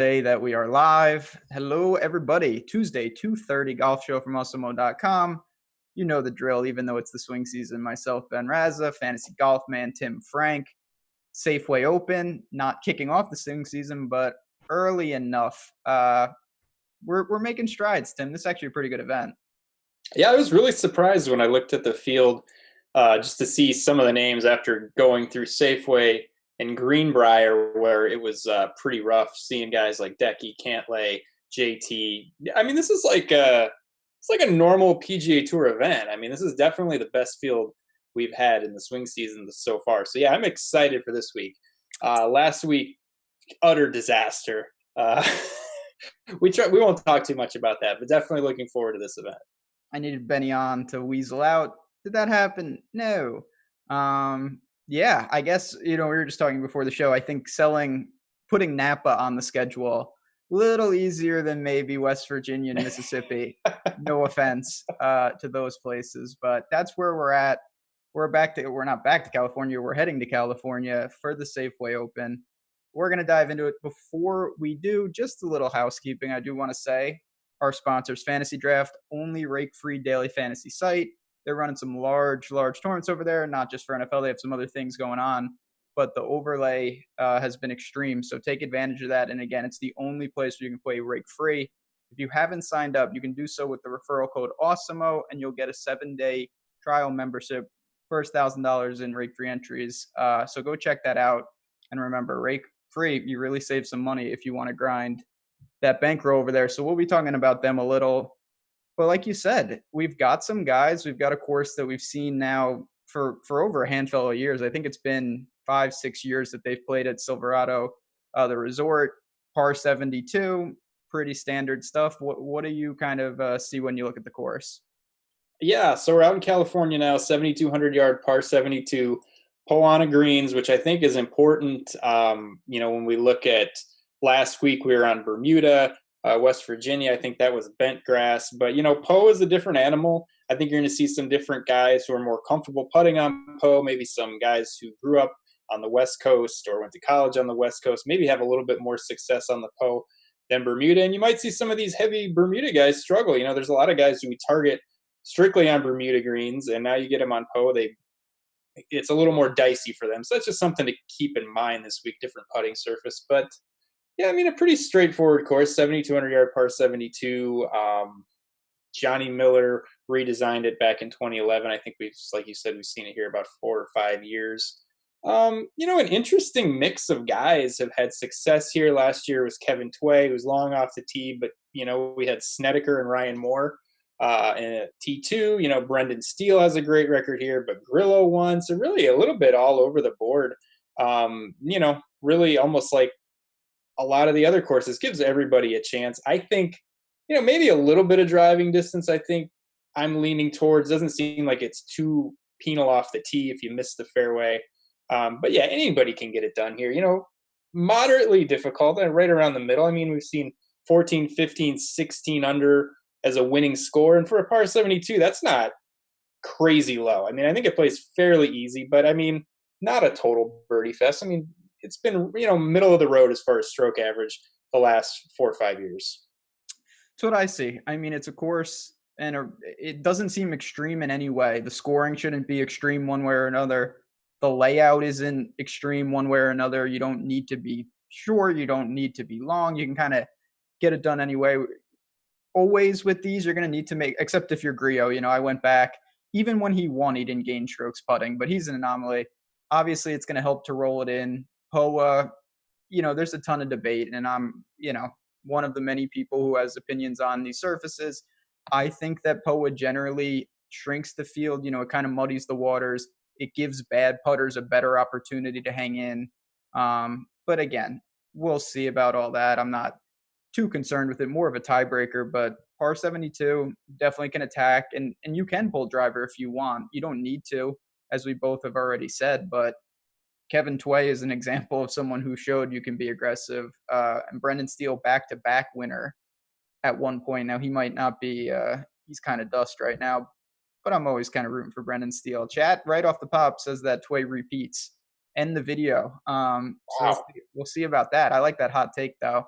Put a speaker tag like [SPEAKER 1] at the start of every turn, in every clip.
[SPEAKER 1] Say that we are live. Hello, everybody. Tuesday, 2:30 golf show from awesomemo.com. You know the drill, even though it's the swing season. Myself, Ben Raza, fantasy golf man, Tim Frank. Safeway Open, not kicking off the swing season, but early enough. We're making strides, Tim. This is actually a pretty good event.
[SPEAKER 2] Yeah, I was really surprised when I looked at the field just to see some of the names after going through Safeway and Greenbrier, where it was pretty rough seeing guys like Decky, Cantlay, JT. I mean, this is like a normal PGA Tour event. I mean, this is definitely the best field we've had in the swing season so far. So yeah, I'm excited for this week. Last week, utter disaster. We won't talk too much about that, but definitely looking forward to this event.
[SPEAKER 1] I needed Benny on to weasel out. Did that happen? No. Yeah, I guess, we were just talking before the show. I think putting Napa on the schedule, a little easier than maybe West Virginia and Mississippi. No offense to those places, but that's where we're at. We're not back to California. We're heading to California for the Safeway Open. We're going to dive into it. Before we do, just a little housekeeping. I do want to say our sponsors, Fantasydraft, only rake-free daily fantasy site. They're running some large tournaments over there, not just for NFL. They have some other things going on, but the overlay has been extreme. So take advantage of that. And again, it's the only place where you can play rake-free. If you haven't signed up, you can do so with the referral code AWESOMO, and you'll get a 7-day trial membership, first $1,000 in rake-free entries. So go check that out. And remember, rake-free, you really save some money if you want to grind that bankroll over there. So we'll be talking about them a little. But like you said, we've got some guys. We've got a course that we've seen now for over a handful of years. I think it's been 5-6 years that they've played at Silverado, the resort, par 72, pretty standard stuff. What do you kind of see when you look at the course?
[SPEAKER 2] Yeah, so we're out in California now, 7,200-yard par 72, Poana greens, which I think is important. When we look at last week, we were on Bermuda, West Virginia. I think that was bent grass. But, Poe is a different animal. I think you're going to see some different guys who are more comfortable putting on Poe, maybe some guys who grew up on the West Coast or went to college on the West Coast, maybe have a little bit more success on the Poe than Bermuda. And you might see some of these heavy Bermuda guys struggle. There's a lot of guys who we target strictly on Bermuda greens, and now you get them on Poe. It's a little more dicey for them. So that's just something to keep in mind this week, different putting surface. But yeah, I mean, a pretty straightforward course, 7,200-yard par 72. Johnny Miller redesigned it back in 2011. I think like you said, we've seen it here about 4 or 5 years. An interesting mix of guys have had success here. Last year was Kevin Tway, who was long off the tee, but, we had Snedeker and Ryan Moore. And at T2, Brendan Steele has a great record here, but Grillo won. So really a little bit all over the board. Really almost like a lot of the other courses, gives everybody a chance. I think, maybe a little bit of driving distance, I think I'm leaning towards. Doesn't seem like it's too penal off the tee if you miss the fairway. But yeah, anybody can get it done here. Moderately difficult and right around the middle. I mean, we've seen 14, 15, 16 under as a winning score. And for a par 72, that's not crazy low. I mean, I think it plays fairly easy, but I mean, not a total birdie fest. I mean, it's been, middle of the road as far as stroke average the last 4 or 5 years.
[SPEAKER 1] That's what I see. I mean, it's a course, and it doesn't seem extreme in any way. The scoring shouldn't be extreme one way or another. The layout isn't extreme one way or another. You don't need to be short. You don't need to be long. You can kind of get it done anyway. Always with these, you're going to need to make, except if you're Grillo. I went back. Even when he won, he didn't gain strokes putting, but he's an anomaly. Obviously, it's going to help to roll it in. Poa, there's a ton of debate, and I'm, one of the many people who has opinions on these surfaces. I think that Poa generally shrinks the field. It kind of muddies the waters. It gives bad putters a better opportunity to hang in. But again, we'll see about all that. I'm not too concerned with it, more of a tiebreaker, but par 72 definitely can attack, and you can pull driver if you want. You don't need to, as we both have already said, but Kevin Tway is an example of someone who showed you can be aggressive. And Brendan Steele, back-to-back winner at one point. Now, he might not be, he's kind of dust right now, but I'm always kind of rooting for Brendan Steele. Chat right off the pop says that Tway repeats. End the video. So
[SPEAKER 2] Wow.
[SPEAKER 1] we'll see about that. I like that hot take, though.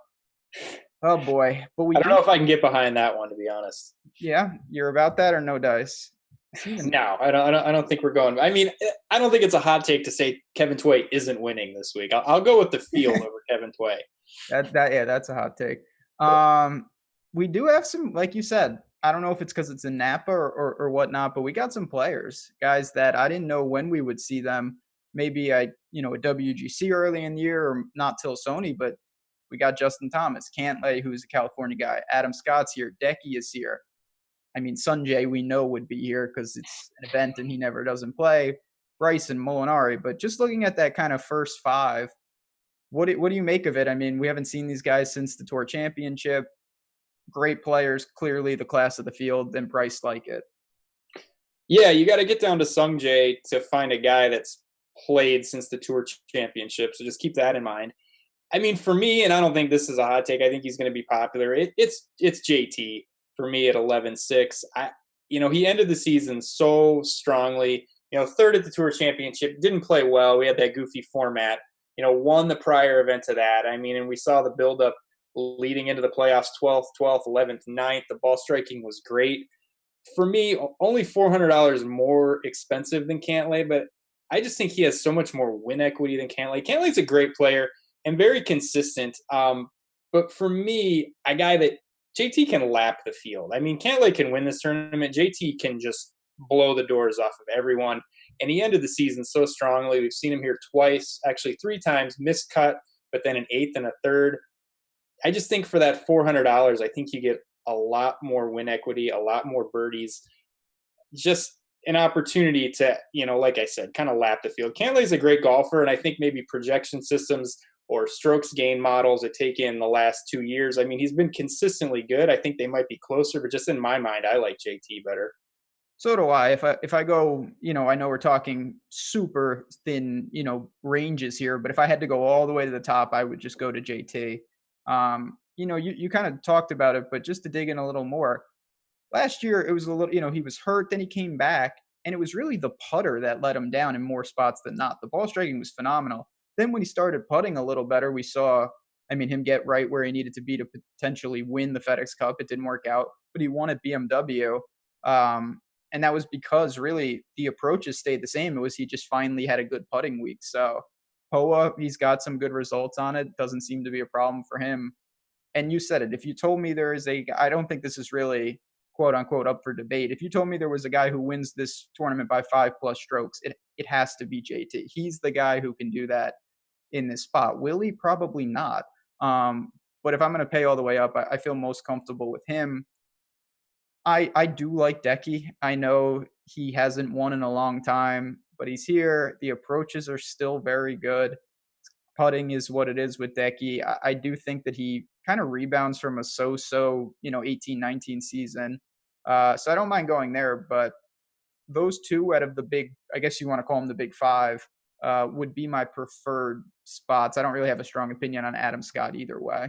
[SPEAKER 1] Oh boy, but we
[SPEAKER 2] I don't
[SPEAKER 1] do.
[SPEAKER 2] know if I can get behind that one, to be honest.
[SPEAKER 1] Yeah, you're about that or no dice.
[SPEAKER 2] No, I don't think we're going. I mean, I don't think it's a hot take to say Kevin Tway isn't winning this week. I'll go with the field over Kevin Tway.
[SPEAKER 1] Yeah, that's a hot take. Um, we do have some, like you said. I don't know if it's because it's in Napa or whatnot, but we got some players, guys that I didn't know when we would see them. Maybe a WGC early in the year, or not till Sony, but we got Justin Thomas, Cantlay, who's a California guy. Adam Scott's here. Decky is here. I mean, Sunjay we know would be here because it's an event and he never doesn't play. Bryson, Molinari, but just looking at that kind of first five, what do you make of it? I mean, we haven't seen these guys since the Tour Championship. Great players, clearly the class of the field, and priced like it.
[SPEAKER 2] Yeah, you got to get down to Sung Jae to find a guy that's played since the Tour Championship. So just keep that in mind. I mean, for me, and I don't think this is a hot take. I think he's going to be popular. It's JT for me at 11-6. He ended the season so strongly. Third at the Tour Championship, didn't play well. We had that goofy format. Won the prior event to that. I mean, and we saw the buildup leading into the playoffs: 12th, 11th, 9th. The ball striking was great. For me, only $400 more expensive than Cantlay, but I just think he has so much more win equity than Cantlay. Cantlay's a great player and very consistent. But for me, a guy that JT can lap the field. I mean, Cantlay can win this tournament. JT can just blow the doors off of everyone. And he ended the season so strongly. We've seen him here twice, actually 3 times, missed cut, but then an eighth and a third. I just think for that $400, I think you get a lot more win equity, a lot more birdies, just an opportunity to, like I said, kind of lap the field. Cantlay's a great golfer, and I think maybe projection systems or strokes gain models that take in the last 2 years. I mean, he's been consistently good. I think they might be closer, but just in my mind, I like JT better.
[SPEAKER 1] So do I. If I go, I know we're talking super thin, ranges here, but if I had to go all the way to the top, I would just go to JT. You kind of talked about it, but just to dig in a little more, last year it was a little, he was hurt, then he came back, and it was really the putter that let him down in more spots than not. The ball striking was phenomenal. Then when he started putting a little better, we saw, I mean, him get right where he needed to be to potentially win the FedEx Cup. It didn't work out, but he won at BMW. And that was because really the approaches stayed the same. It was he just finally had a good putting week. So Poa, he's got some good results on it. Doesn't seem to be a problem for him. And you said it. If you told me there is I don't think this is really quote unquote up for debate. If you told me there was a guy who wins this tournament by 5+ strokes, it has to be JT. He's the guy who can do that in this spot. Will he? Probably not. But if I'm going to pay all the way up, I feel most comfortable with him. I do like Decky. I know he hasn't won in a long time, but he's here. The approaches are still very good. Putting is what it is with Decky. I do think that he kind of rebounds from a so-so, 18-19 season. So I don't mind going there, but those two out of the big, I guess you want to call them the big five, would be my preferred spots. I don't really have a strong opinion on Adam Scott either way.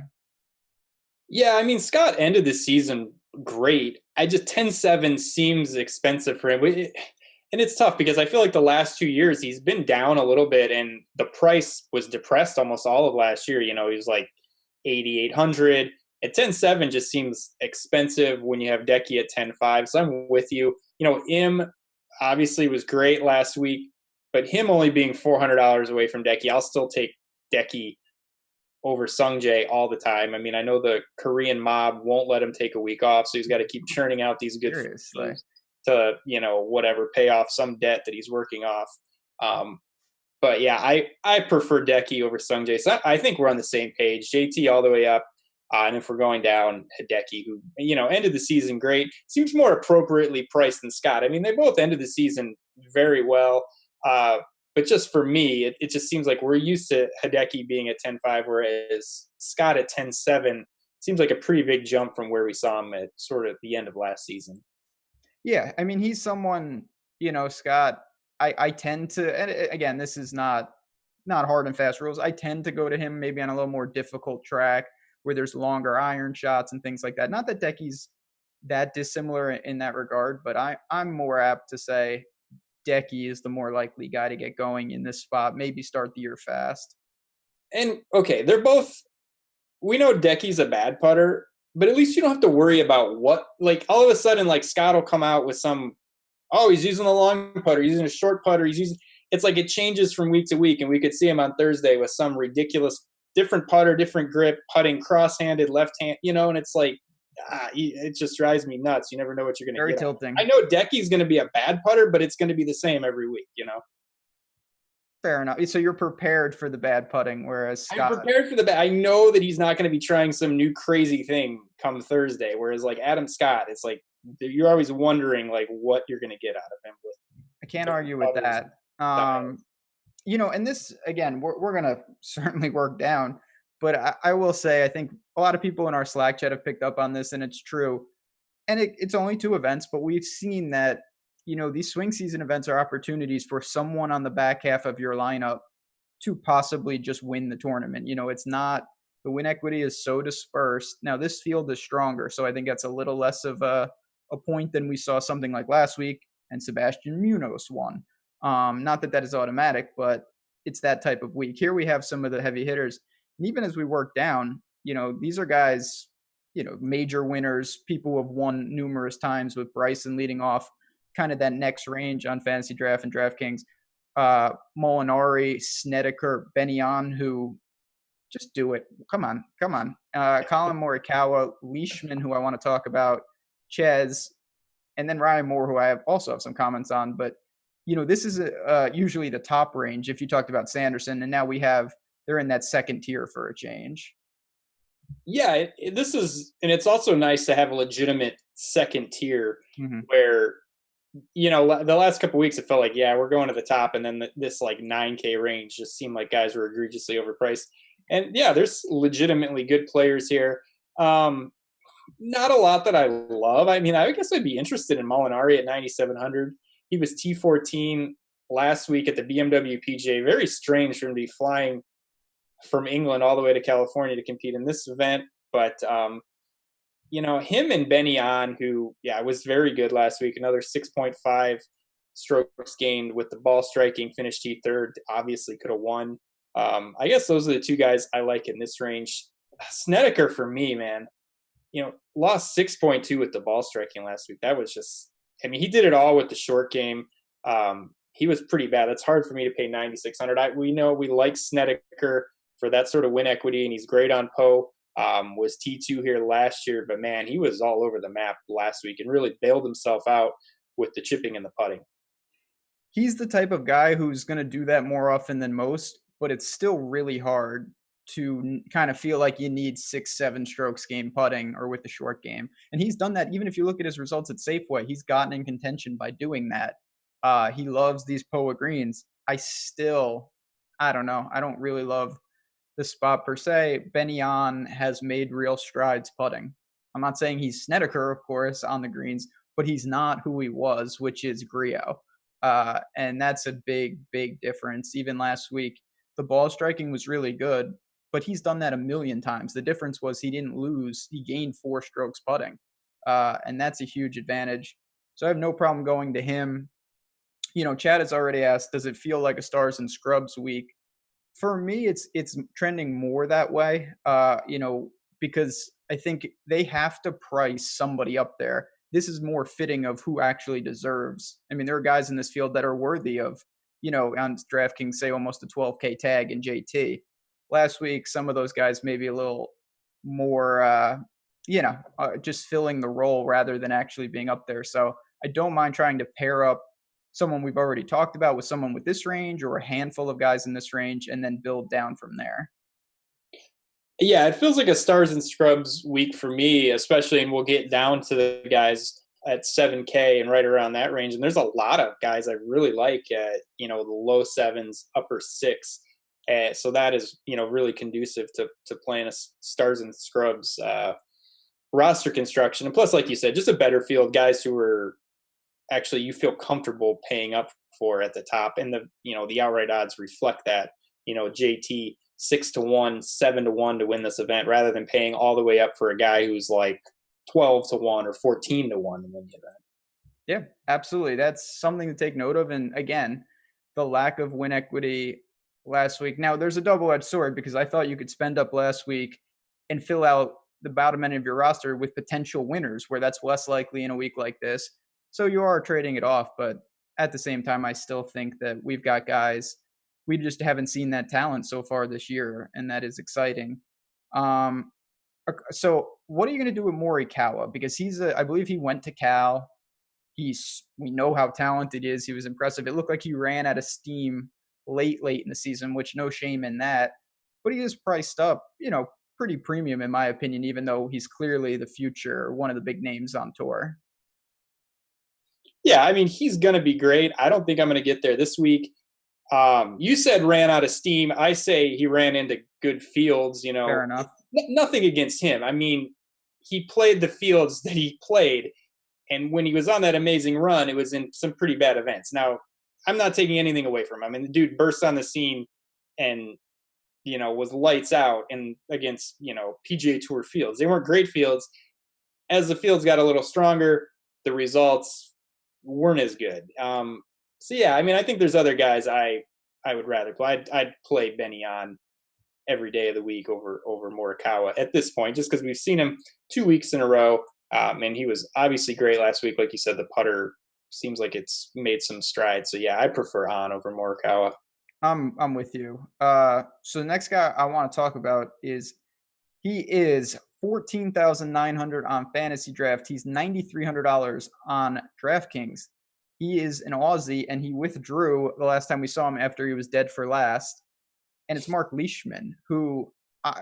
[SPEAKER 2] Yeah, I mean, Scott ended the season great. I just 10-7 seems expensive for him. And it's tough because I feel like the last 2 years he's been down a little bit, and the price was depressed almost all of last year. He was like 8,800. At 10-7 just seems expensive when you have Decky at 10-5. So I'm with you. Im obviously was great last week, but him only being $400 away from Decky, I'll still take Decky over Sungjae all the time. I mean, I know the Korean mob won't let him take a week off, so he's got to keep churning out these good
[SPEAKER 1] Seriously.
[SPEAKER 2] to whatever, pay off some debt that he's working off. But yeah, I prefer Decky over Sungjae. So I think we're on the same page. JT all the way up. And if we're going down, Hideki, who ended the season great, seems more appropriately priced than Scott. I mean, they both ended the season very well. But just for me, it just seems like we're used to Hideki being at 10-5, whereas Scott at 10-7 seems like a pretty big jump from where we saw him at sort of the end of last season.
[SPEAKER 1] Yeah, I mean, he's someone, Scott, I tend to, and again, this is not hard and fast rules. I tend to go to him maybe on a little more difficult track where there's longer iron shots and things like that. Not that Decky's that dissimilar in that regard, but I'm more apt to say Decky is the more likely guy to get going in this spot, maybe start the year fast.
[SPEAKER 2] And okay, they're both we know Decky's a bad putter, but at least you don't have to worry about what, like, all of a sudden, like, Scott will come out with some, oh, he's using a long putter, he's using a short putter, he's using, it's like it changes from week to week, and we could see him on Thursday with some ridiculous different putter, different grip, putting cross-handed, left hand, and it's like, it just drives me nuts. You never know what you're going to
[SPEAKER 1] Very
[SPEAKER 2] get.
[SPEAKER 1] tilting.
[SPEAKER 2] I know Decky's going to be a bad putter, but it's going to be the same every week.
[SPEAKER 1] Fair enough. So you're prepared for the bad putting, whereas
[SPEAKER 2] I'm
[SPEAKER 1] Scott.
[SPEAKER 2] prepared for the bad. I know that he's not going to be trying some new crazy thing come Thursday, whereas like Adam Scott, it's like you're always wondering like what you're going to get out of him with
[SPEAKER 1] I can't
[SPEAKER 2] different
[SPEAKER 1] argue with
[SPEAKER 2] putters
[SPEAKER 1] that.
[SPEAKER 2] and styles.
[SPEAKER 1] And this again, we're gonna certainly work down, but I will say I think a lot of people in our Slack chat have picked up on this, and it's true. And it's only 2 events, but we've seen that these swing season events are opportunities for someone on the back half of your lineup to possibly just win the tournament. It's not, the win equity is so dispersed. Now this field is stronger, so I think that's a little less of a point than we saw something like last week, and Sebastian Munoz won. Not that that is automatic, but it's that type of week. Here we have some of the heavy hitters, and even as we work down, these are guys, major winners, people who have won numerous times, with Bryson leading off kind of that next range on Fantasy Draft and DraftKings. Molinari, Snedeker, Benyon, who just do it. Come on. Colin Morikawa, Leishman, who I want to talk about, Ches, and then Ryan Moore, who I also have some comments on. But this is usually the top range if you talked about Sanderson, and now they're in that second tier for a change.
[SPEAKER 2] Yeah, this is, and it's also nice to have a legitimate second tier where, the last couple of weeks it felt like, yeah, we're going to the top, and then this like 9K range just seemed like guys were egregiously overpriced. And yeah, there's legitimately good players here. Not a lot that I love. I mean, I guess I'd be interested in Molinari at 9,700. He was T14 last week at the BMW PGA. Very strange for him to be flying from England all the way to California to compete in this event. But, him and Benyon, who, was very good last week, another 6.5 strokes gained with the ball striking, finished T3rd, obviously could have won. I guess those are the two guys I like in this range. Snedeker for me, man, lost 6.2 with the ball striking last week. That was just, he did it all with the short game. He was pretty bad. It's hard for me to pay 9,600. We know we like Snedeker for that sort of win equity, and he's great on Poe. Was T2 here last year, but man, he was all over the map last week and really bailed himself out with the chipping and the putting.
[SPEAKER 1] He's the type of guy who's going to do that more often than most, but it's still really hard to kind of feel like you need 6-7 strokes game putting or with the short game. And he's done that. Even if you look at his results at Safeway, he's gotten in contention by doing that. He loves these Pga greens. I don't know. I don't really love the spot per se. Benyon has made real strides putting. I'm not saying he's Snedeker, of course, on the greens, but he's not who he was, which is Griot. And that's a big, big difference. Even last week, the ball striking was really good, but he's done that a million times. The difference was he didn't lose. He gained 4 strokes putting. And that's a huge advantage. So I have no problem going to him. Chad has already asked, does it feel like a Stars and Scrubs week? For me, it's trending more that way, because I think they have to price somebody up there. This is more fitting of who actually deserves. I mean, there are guys in this field that are worthy of, on DraftKings, say almost a 12K tag in JT. Last week, some of those guys maybe a little more, just filling the role rather than actually being up there. So I don't mind trying to pair up someone we've already talked about with someone with this range, or a handful of guys in this range, and then build down from there.
[SPEAKER 2] Yeah, it feels like a Stars and Scrubs week for me, especially, and we'll get down to the guys at 7K and right around that range. And there's a lot of guys I really like at, the low 7s, upper 6. So that is, really conducive to playing a Stars and Scrubs roster construction. And plus, like you said, just a better field, guys who are actually you feel comfortable paying up for at the top. And the outright odds reflect that, JT 6-1, 7-1 to win this event, rather than paying all the way up for a guy who's like 12-1 or 14-1 to win the event.
[SPEAKER 1] Yeah, absolutely. That's something to take note of. And again, the lack of win equity last week. Now there's a double-edged sword, because I thought you could spend up last week and fill out the bottom end of your roster with potential winners, where that's less likely in a week like this. So you are trading it off, but at the same time, I still think that we've got guys, we just haven't seen that talent so far this year, and that is exciting. Um, so what are you going to do with Morikawa? Because I believe he went to Cal. We know how talented he is. He was impressive. It looked like he ran out of steam late in the season, which no shame in that. But he is priced up, pretty premium in my opinion, even though he's clearly the future, one of the big names on tour.
[SPEAKER 2] Yeah, I mean, he's going to be great. I don't think I'm going to get there this week. You said ran out of steam. I say he ran into good fields,
[SPEAKER 1] Fair enough.
[SPEAKER 2] Nothing against him. I mean, he played the fields that he played. And when he was on that amazing run, it was in some pretty bad events. Now, I'm not taking anything away from him. I mean, the dude burst on the scene and, was lights out and against, PGA Tour fields. They weren't great fields. As the fields got a little stronger, the results weren't as good. So yeah, I mean, I think there's other guys I would rather play. I'd play Benny on every day of the week over Morikawa at this point, just because we've seen him 2 weeks in a row, and he was obviously great last week. Like you said, the putter seems like it's made some strides. So yeah, I prefer on over Morikawa.
[SPEAKER 1] I'm with you. So the next guy I want to talk about he is 14,900 on Fantasydraft. He's $9,300 on Draftkings. He is an Aussie, and he withdrew the last time we saw him after he was dead for last. And it's Mark Leishman, who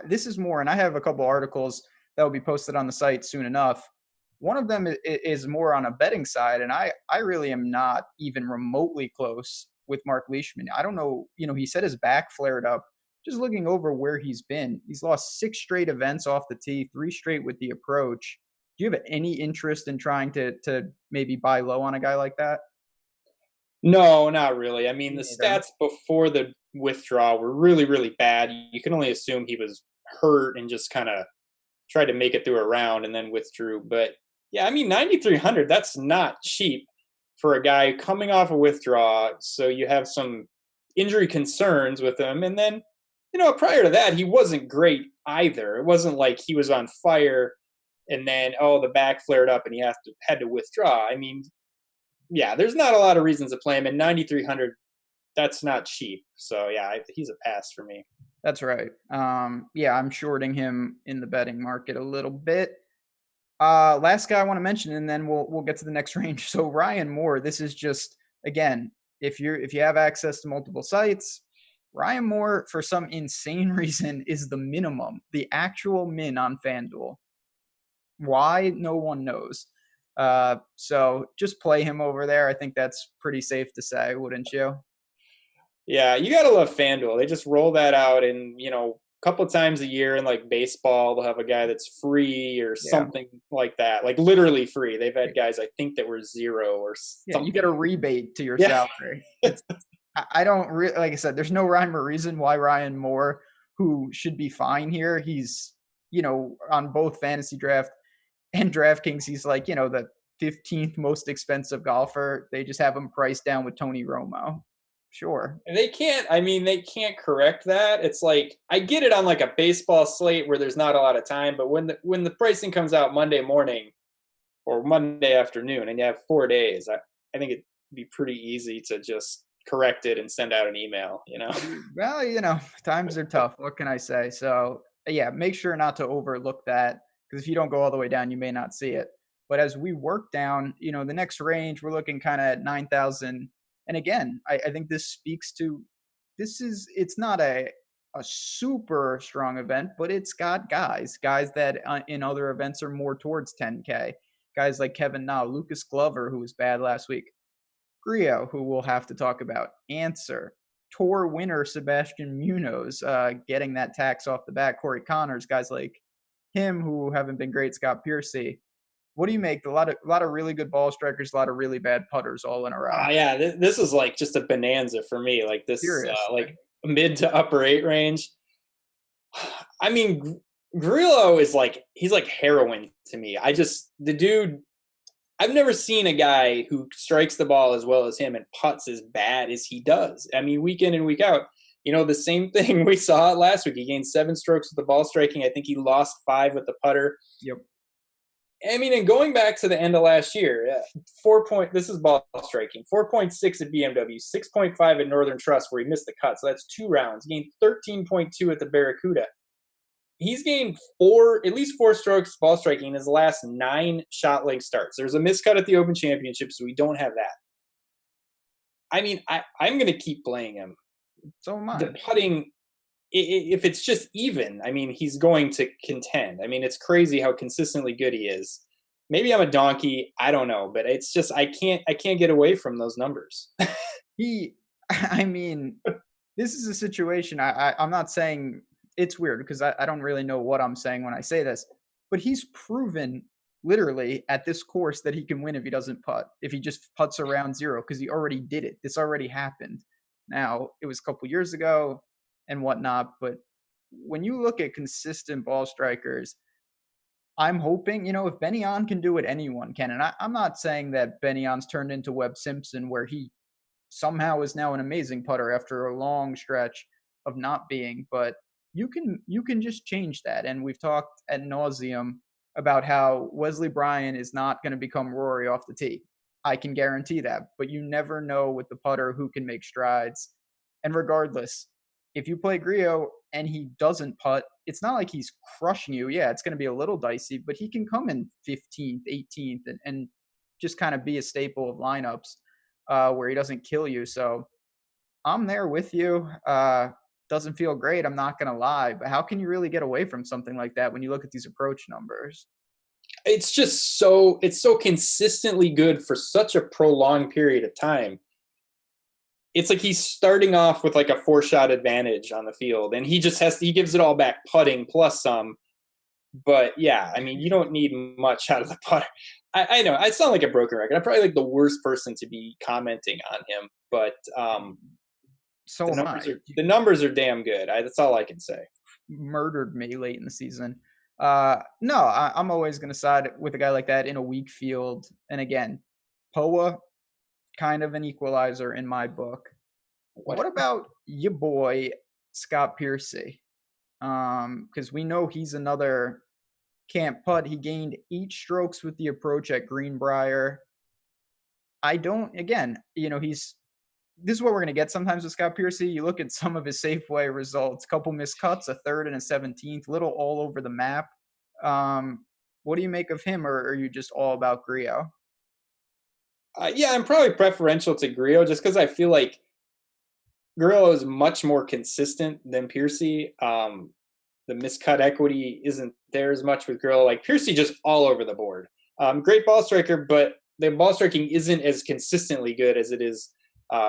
[SPEAKER 1] this is more, and I have a couple articles that will be posted on the site soon enough. One of them is more on a betting side, and I really am not even remotely close with Mark Leishman. I don't know, he said his back flared up. Just looking over where he's been, he's lost 6 straight events off the tee, 3 straight with the approach. Do you have any interest in trying to maybe buy low on a guy like that?
[SPEAKER 2] No, not really. I mean, the stats before the withdrawal were really, really bad. You can only assume he was hurt and just kind of tried to make it through a round and then withdrew. But yeah, I mean, 9,300, that's not cheap for a guy coming off a withdrawal. So you have some injury concerns with him. And then, prior to that, he wasn't great either. It wasn't like he was on fire and then, the back flared up and he had to withdraw. I mean, yeah, there's not a lot of reasons to play him. And 9,300, that's not cheap. So yeah, he's a pass for me.
[SPEAKER 1] That's right. Yeah, I'm shorting him in the betting market a little bit. Last guy I want to mention, and then we'll get to the next range. So Ryan Moore, this is just, again, if you have access to multiple sites, Ryan Moore for some insane reason is the minimum, the actual min on FanDuel. Why? No one knows. So just play him over there. I think that's pretty safe to say, wouldn't you?
[SPEAKER 2] Yeah, you gotta love FanDuel. They just roll that out, and a couple of times a year in like baseball, they'll have a guy that's free or something like that, like literally free. They've had guys I think that were 0 or something.
[SPEAKER 1] Yeah, you get a rebate to your salary. I don't like I said, there's no rhyme or reason why Ryan Moore, who should be fine here, he's on both Fantasydraft and DraftKings, he's like the 15th most expensive golfer. They just have him priced down with Tony Romo. Sure.
[SPEAKER 2] And they can't correct that. It's like, I get it on like a baseball slate where there's not a lot of time, but when the pricing comes out Monday morning or Monday afternoon and you have 4 days, I think it'd be pretty easy to just correct it and send out an email,
[SPEAKER 1] Well, times are tough. What can I say? So yeah, make sure not to overlook that, because if you don't go all the way down, you may not see it. But as we work down, the next range, we're looking kind of at 9,000. And again, I think this speaks to it's not a super strong event, but it's got guys that in other events are more towards 10K. Guys like Kevin Na, Lucas Glover, who was bad last week, Grillo, who we'll have to talk about, Answer, Tour winner Sebastian Munoz, getting that tax off the bat, Corey Connors, guys like him who haven't been great, Scott Piercy. What do you make? A lot of really good ball strikers, a lot of really bad putters all in a row.
[SPEAKER 2] Yeah, this is like just a bonanza for me. Like this, like mid to upper 8 range. I mean, Grillo is like, he's like heroin to me. The dude, I've never seen a guy who strikes the ball as well as him and putts as bad as he does. I mean, week in and week out, The same thing we saw last week. He gained 7 strokes with the ball striking. I think he lost 5 with the putter.
[SPEAKER 1] Yep.
[SPEAKER 2] I mean, and going back to the end of last year, this is ball striking, 4.6 at BMW, 6.5 at Northern Trust, where he missed the cut. So that's 2 rounds. He gained 13.2 at the Barracuda. He's gained at least 4 strokes ball striking in his last 9 shot length starts. There's a miscut at the Open Championship, so we don't have that. I mean, I'm going to keep playing him.
[SPEAKER 1] So am I.
[SPEAKER 2] The putting, if it's just even, I mean, he's going to contend. I mean, it's crazy how consistently good he is. Maybe I'm a donkey. I don't know, but it's just I can't get away from those numbers.
[SPEAKER 1] I mean, this is a situation. I'm not saying it's weird because I don't really know what I'm saying when I say this, but he's proven literally at this course that he can win if he doesn't putt, if he just putts around 0, because he already did it. This already happened. Now, it was a couple years ago and whatnot, but when you look at consistent ball strikers, I'm hoping, if Ben-An can do it, anyone can. And I'm not saying that Ben-An's turned into Webb Simpson, where he somehow is now an amazing putter after a long stretch of not being, but you can just change that. And we've talked ad nauseum about how Wesley Bryan is not going to become Rory off the tee. I can guarantee that, but you never know with the putter who can make strides. And regardless, if you play Grillo and he doesn't putt, it's not like he's crushing you. Yeah, it's going to be a little dicey, but he can come in 15th, 18th, and just kind of be a staple of lineups where he doesn't kill you. So I'm there with you. Doesn't feel great, I'm not going to lie, but how can you really get away from something like that when you look at these approach numbers?
[SPEAKER 2] It's so consistently good for such a prolonged period of time. It's like he's starting off with like a 4-shot advantage on the field, and he gives it all back putting plus some. But yeah, I mean, you don't need much out of the putter. I know I sound like a broken record. I'm probably like the worst person to be commenting on him, but
[SPEAKER 1] So
[SPEAKER 2] the numbers are damn good. That's all I can say.
[SPEAKER 1] Murdered me late in the season. No, I'm always going to side with a guy like that in a weak field. And again, Poa, kind of an equalizer in my book. What about your boy Scott Piercy? Because we know he's another can't putt. He gained 8 strokes with the approach at Greenbrier. This is what we're going to get sometimes with Scott Piercy. You look at some of his Safeway results, couple missed cuts, a 3rd and a 17th, little all over the map. What do you make of him, or are you just all about Grillo?
[SPEAKER 2] Yeah, I'm probably preferential to Grillo just because I feel like Grillo is much more consistent than Piercy. The miscut equity isn't there as much with Grillo. Like Piercy, just all over the board. Great ball striker, but the ball striking isn't as consistently good as it is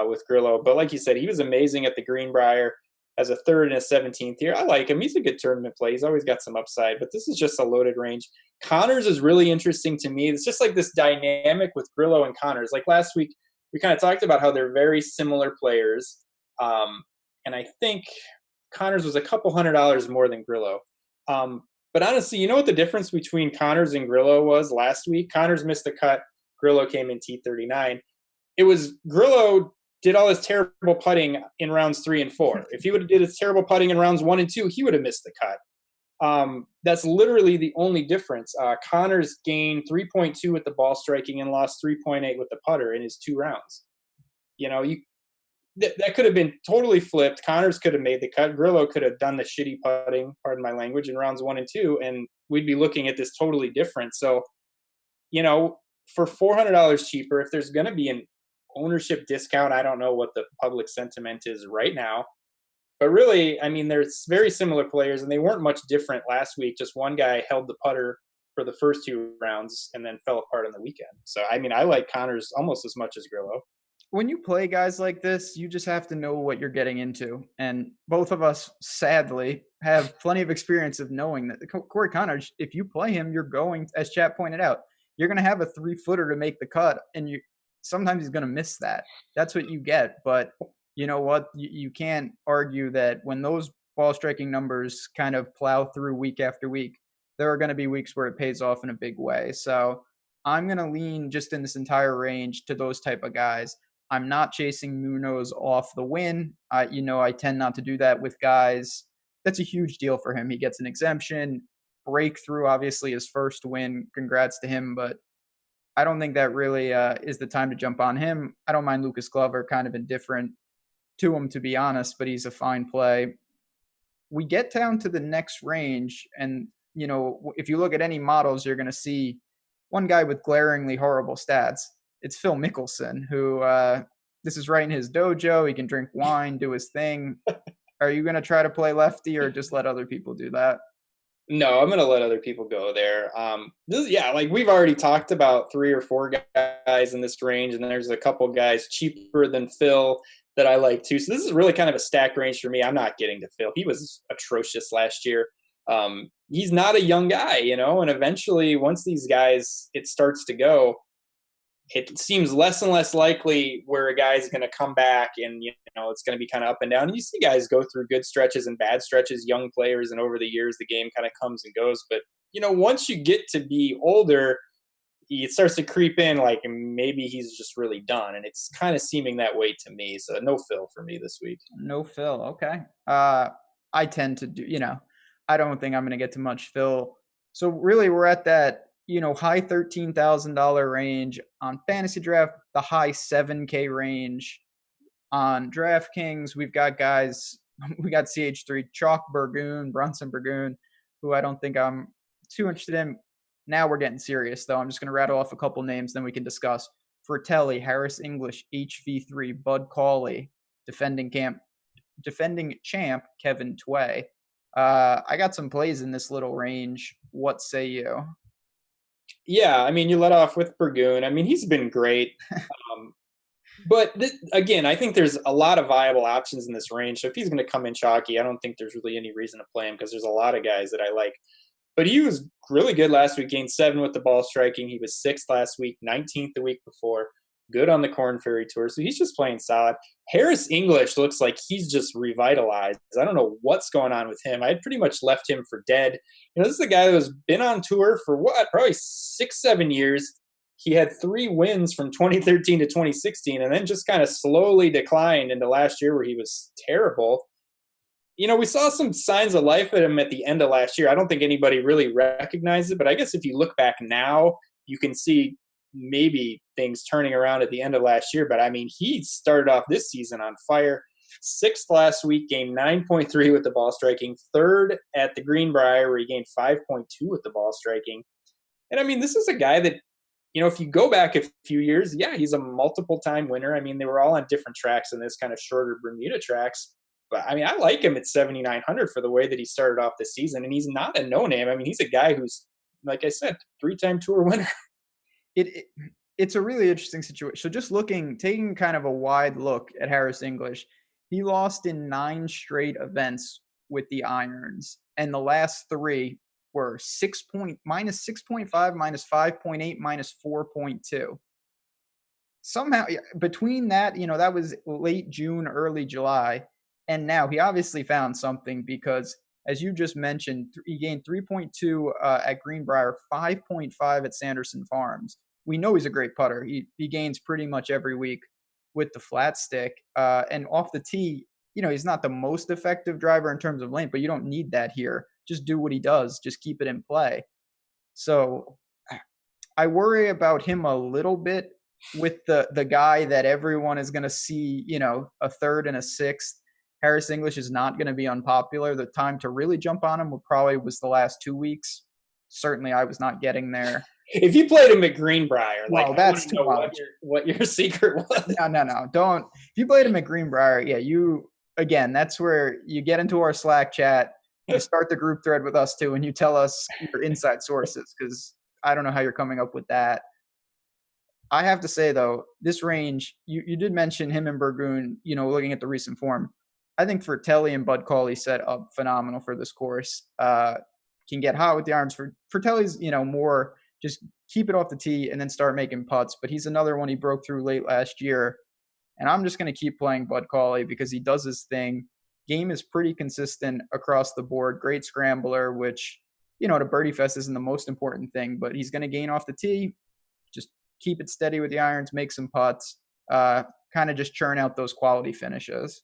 [SPEAKER 2] with Grillo. But like you said, he was amazing at the Greenbrier as a 3rd and a 17th here. I like him. He's a good tournament play. He's always got some upside, but this is just a loaded range. Connors is really interesting to me. It's just like this dynamic with Grillo and Connors. Like last week, we kind of talked about how they're very similar players. And I think Connors was a couple $100 more than Grillo. But honestly, you know what the difference between Connors and Grillo was last week? Connors missed the cut. Grillo came in T39. It was Grillo did all his terrible putting in rounds 3 and 4. If he would have did his terrible putting in rounds 1 and 2, he would have missed the cut. That's literally the only difference. Connors gained 3.2 with the ball striking and lost 3.8 with the putter in his 2 rounds. That could have been totally flipped. Connors could have made the cut. Grillo could have done the shitty putting, pardon my language, in rounds 1 and 2, and we'd be looking at this totally different. So, for $400 cheaper, if there's going to be an ownership discount, I don't know what the public sentiment is right now. But really, I mean, there's very similar players, and they weren't much different last week. Just one guy held the putter for the first 2 rounds and then fell apart on the weekend. So, I mean, I like Connors almost as much as Grillo.
[SPEAKER 1] When you play guys like this, you just have to know what you're getting into. And both of us, sadly, have plenty of experience of knowing that Corey Connors, if you play him, you're going, as Chat pointed out, you're going to have a 3-footer to make the cut, and sometimes he's going to miss that. That's what you get. But you know what? You can't argue that when those ball striking numbers kind of plow through week after week, there are going to be weeks where it pays off in a big way. So I'm going to lean just in this entire range to those type of guys. I'm not chasing Munoz off the win. I tend not to do that with guys. That's a huge deal for him. He gets an exemption, breakthrough, obviously his first win. Congrats to him, but I don't think that really is the time to jump on him. I don't mind Lucas Glover, kind of indifferent to him, to be honest, but he's a fine play. We get down to the next range, and if you look at any models, you're going to see one guy with glaringly horrible stats. It's Phil Mickelson, who this is right in his dojo. He can drink wine, do his thing. Are you going to try to play lefty or just let other people do that?
[SPEAKER 2] No, I'm gonna let other people go there. Like we've already talked about 3 or 4 guys in this range, and there's a couple guys cheaper than Phil that I like too. So this is really kind of a stacked range for me. I'm not getting to Phil. He was atrocious last year. He's not a young guy, and eventually once these guys it starts to go, it seems less and less likely where a guy's going to come back and it's going to be kind of up and down. And you see guys go through good stretches and bad stretches, young players, and over the years the game kind of comes and goes. But once you get to be older, it starts to creep in like maybe he's just really done, and it's kind of seeming that way to me. So no Phil for me this week.
[SPEAKER 1] No Phil. Okay. I tend to do. I don't think I'm going to get to much Phil. So really, we're at that high $13,000 range on Fantasy Draft, the high $7K range on DraftKings. We've got guys, we got CH3, Chalk Burgoon, Brunson Burgoon, who I don't think I'm too interested in. Now we're getting serious, though. I'm just going to rattle off a couple names, then we can discuss. Fratelli, Harris English, HV3, Bud Cauley, defending champ Kevin Tway. I got some plays in this little range. What say you?
[SPEAKER 2] Yeah, you let off with Burgoon. He's been great. But again, I think there's a lot of viable options in this range. So if he's going to come in chalky, I don't think there's really any reason to play him because there's a lot of guys that I like. But he was really good last week, gained 7 with the ball striking. He was 6th last week, 19th the week before. Good on the Corn Ferry Tour. So he's just playing solid. Harris English looks like he's just revitalized. I don't know what's going on with him. I had pretty much left him for dead. This is a guy that has been on tour for probably 6-7 years. He had 3 wins from 2013 to 2016 and then just kind of slowly declined into last year where he was terrible. We saw some signs of life at him at the end of last year. I don't think anybody really recognized it, but I guess if you look back now, you can see maybe things turning around at the end of last year. But he started off this season on fire. 6th last week, gained 9.3 with the ball striking. 3rd at the Greenbrier, where he gained 5.2 with the ball striking. And this is a guy that, if you go back a few years, yeah, he's a multiple-time winner. They were all on different tracks in this kind of shorter Bermuda tracks. But, I like him at 7,900 for the way that he started off this season. And he's not a no-name. He's a guy who's, like I said, 3-time tour winner.
[SPEAKER 1] It's a really interesting situation. So just taking kind of a wide look at Harris English, he lost in 9 straight events with the irons. And the last 3 were minus 6.5, minus 5.8, minus 4.2. Somehow, between that, that was late June, early July, and now he obviously found something because, as you just mentioned, he gained 3.2 at Greenbrier, 5.5 at Sanderson Farms. We know he's a great putter. He gains pretty much every week with the flat stick. And off the tee, he's not the most effective driver in terms of length, but you don't need that here. Just do what he does. Just keep it in play. So I worry about him a little bit with the guy that everyone is going to see, a 3rd and a 6th. Harris English is not going to be unpopular. The time to really jump on him was the last 2 weeks. Certainly I was not getting there.
[SPEAKER 2] If you played him at Greenbrier,
[SPEAKER 1] well, that's too much.
[SPEAKER 2] What your secret was.
[SPEAKER 1] No. Don't. If you played him at Greenbrier, yeah, that's where you get into our Slack chat. You start the group thread with us too, and you tell us your inside sources because I don't know how you're coming up with that. I have to say, though, this range, you did mention him and Burgoon, looking at the recent form. I think Fratelli and Bud Cauley set up phenomenal for this course. Can get hot with the irons. Fratelli's, more just keep it off the tee and then start making putts. But he's another one he broke through late last year. And I'm just going to keep playing Bud Cauley because he does his thing. Game is pretty consistent across the board. Great scrambler, which, to Birdie Fest isn't the most important thing. But he's going to gain off the tee. Just keep it steady with the irons, make some putts. kind of just churn out those quality finishes.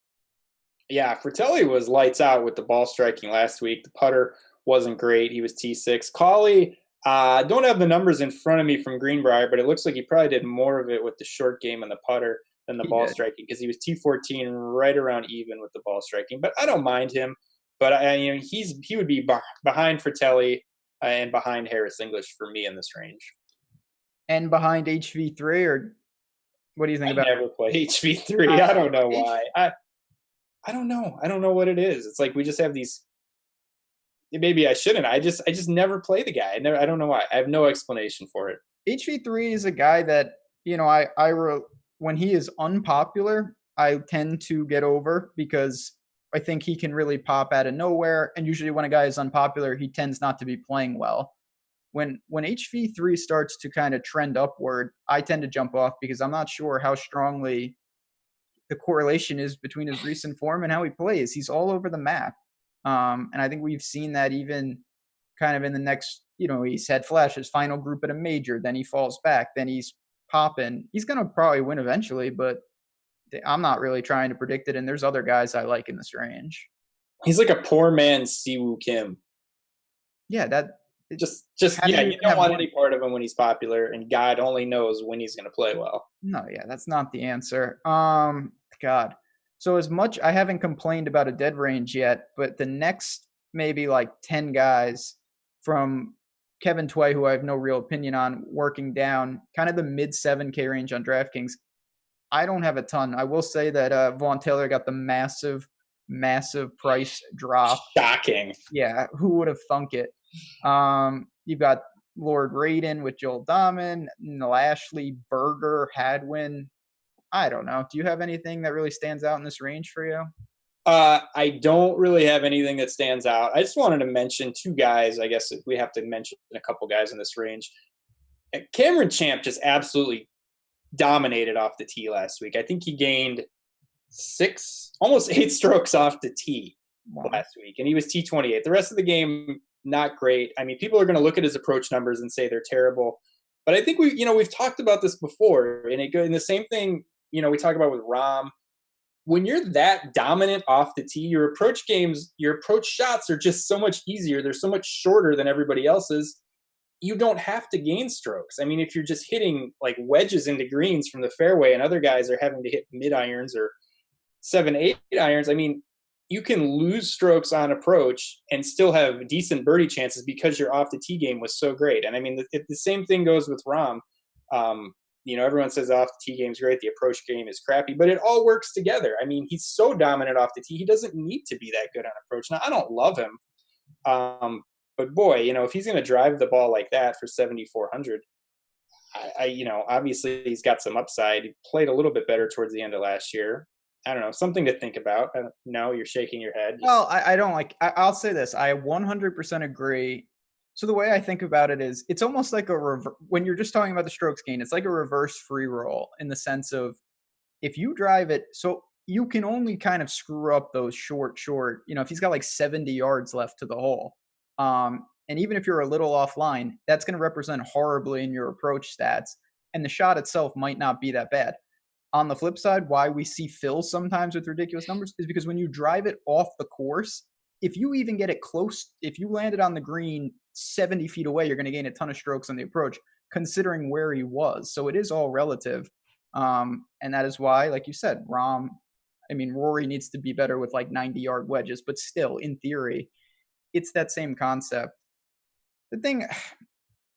[SPEAKER 2] Yeah, Fratelli was lights out with the ball striking last week. The putter wasn't great. He was T6. Cauley, don't have the numbers in front of me from Greenbrier, but it looks like he probably did more of it with the short game and the putter than the
[SPEAKER 1] He
[SPEAKER 2] ball
[SPEAKER 1] did.
[SPEAKER 2] striking because he was T14 right around even with the ball striking. But I don't mind him. But he would be behind Fratelli and behind Harris English for me in this range.
[SPEAKER 1] And behind HV3, or what do you think
[SPEAKER 2] I
[SPEAKER 1] about
[SPEAKER 2] never play HV3.
[SPEAKER 1] uh,
[SPEAKER 2] I don't know
[SPEAKER 1] H-
[SPEAKER 2] why. I don't know. I don't know what it is. It's like we just have these. Maybe I shouldn't. I just never play the guy. I don't know why. I have no explanation for it.
[SPEAKER 1] HV3 is a guy that, when he is unpopular, I tend to get over because I think he can really pop out of nowhere. And usually when a guy is unpopular, he tends not to be playing well. When HV3 starts to kind of trend upward, I tend to jump off because I'm not sure how strongly the correlation is between his recent form and how he plays. He's all over the map. And I think we've seen that even kind of in the next, he's had flashes, final group at a major, then he falls back, then he's popping. He's going to probably win eventually, but I'm not really trying to predict it. And there's other guys I like in this range.
[SPEAKER 2] He's like a poor man's Siwoo Kim.
[SPEAKER 1] Yeah,
[SPEAKER 2] Just
[SPEAKER 1] how do
[SPEAKER 2] yeah,
[SPEAKER 1] you
[SPEAKER 2] you
[SPEAKER 1] even
[SPEAKER 2] don't
[SPEAKER 1] have
[SPEAKER 2] want
[SPEAKER 1] money?
[SPEAKER 2] any part of him when he's popular, and God only knows when he's going to play well.
[SPEAKER 1] No, yeah, that's not the answer. God. So as much I haven't complained about a dead range yet, but the next maybe like 10 guys from Kevin Tway, who I have no real opinion on, working down kind of the mid 7K range on DraftKings. I don't have a ton. I will say that Vaughn Taylor got the massive price drop.
[SPEAKER 2] Shocking.
[SPEAKER 1] Yeah, who would have thunk it? You've got Lord Raiden with Joel Dahman, Lashley, Berger, Hadwin. I don't know. Do you have anything that really stands out in this range for you?
[SPEAKER 2] I don't really have anything that stands out. I just wanted to mention two guys. I guess we have to mention a couple guys in this range. Cameron Champ just absolutely dominated off the tee last week. I think he gained almost 8 strokes off the tee
[SPEAKER 1] Wow.
[SPEAKER 2] last week, and he was T28. The rest of the game, not great. I mean, people are going to look at his approach numbers and say they're terrible, but I think we've talked about this before, and the same thing. We talk about with Rahm. When you're that dominant off the tee, your approach shots are just so much easier. They're so much shorter than everybody else's. You don't have to gain strokes. I mean, if you're just hitting like wedges into greens from the fairway and other guys are having to hit mid irons or 7, 8 irons, I mean, you can lose strokes on approach and still have decent birdie chances because your off the tee game was so great. And I mean, the same thing goes with Rahm. Everyone says off the tee game is great, the approach game is crappy, but it all works together. I mean, he's so dominant off the tee, he doesn't need to be that good on approach. Now, I don't love him, but boy, if he's going to drive the ball like that for 7,400, obviously he's got some upside. He played a little bit better towards the end of last year. I don't know, something to think about. No, you're shaking your head.
[SPEAKER 1] Well, I don't like. I'll say this. I 100% agree. So the way I think about it is, it's almost like when you're just talking about the strokes gain, it's like a reverse free roll in the sense of if you drive it, so you can only kind of screw up those short. If he's got like 70 yards left to the hole, and even if you're a little offline, that's going to represent horribly in your approach stats, and the shot itself might not be that bad. On the flip side, why we see fills sometimes with ridiculous numbers is because when you drive it off the course, if you even get it close, if you land it on the green 70 feet away, you're going to gain a ton of strokes on the approach, considering where he was. So it is all relative. And that is why, like you said, Rory needs to be better with like 90-yard wedges, but still, in theory, it's that same concept. The thing,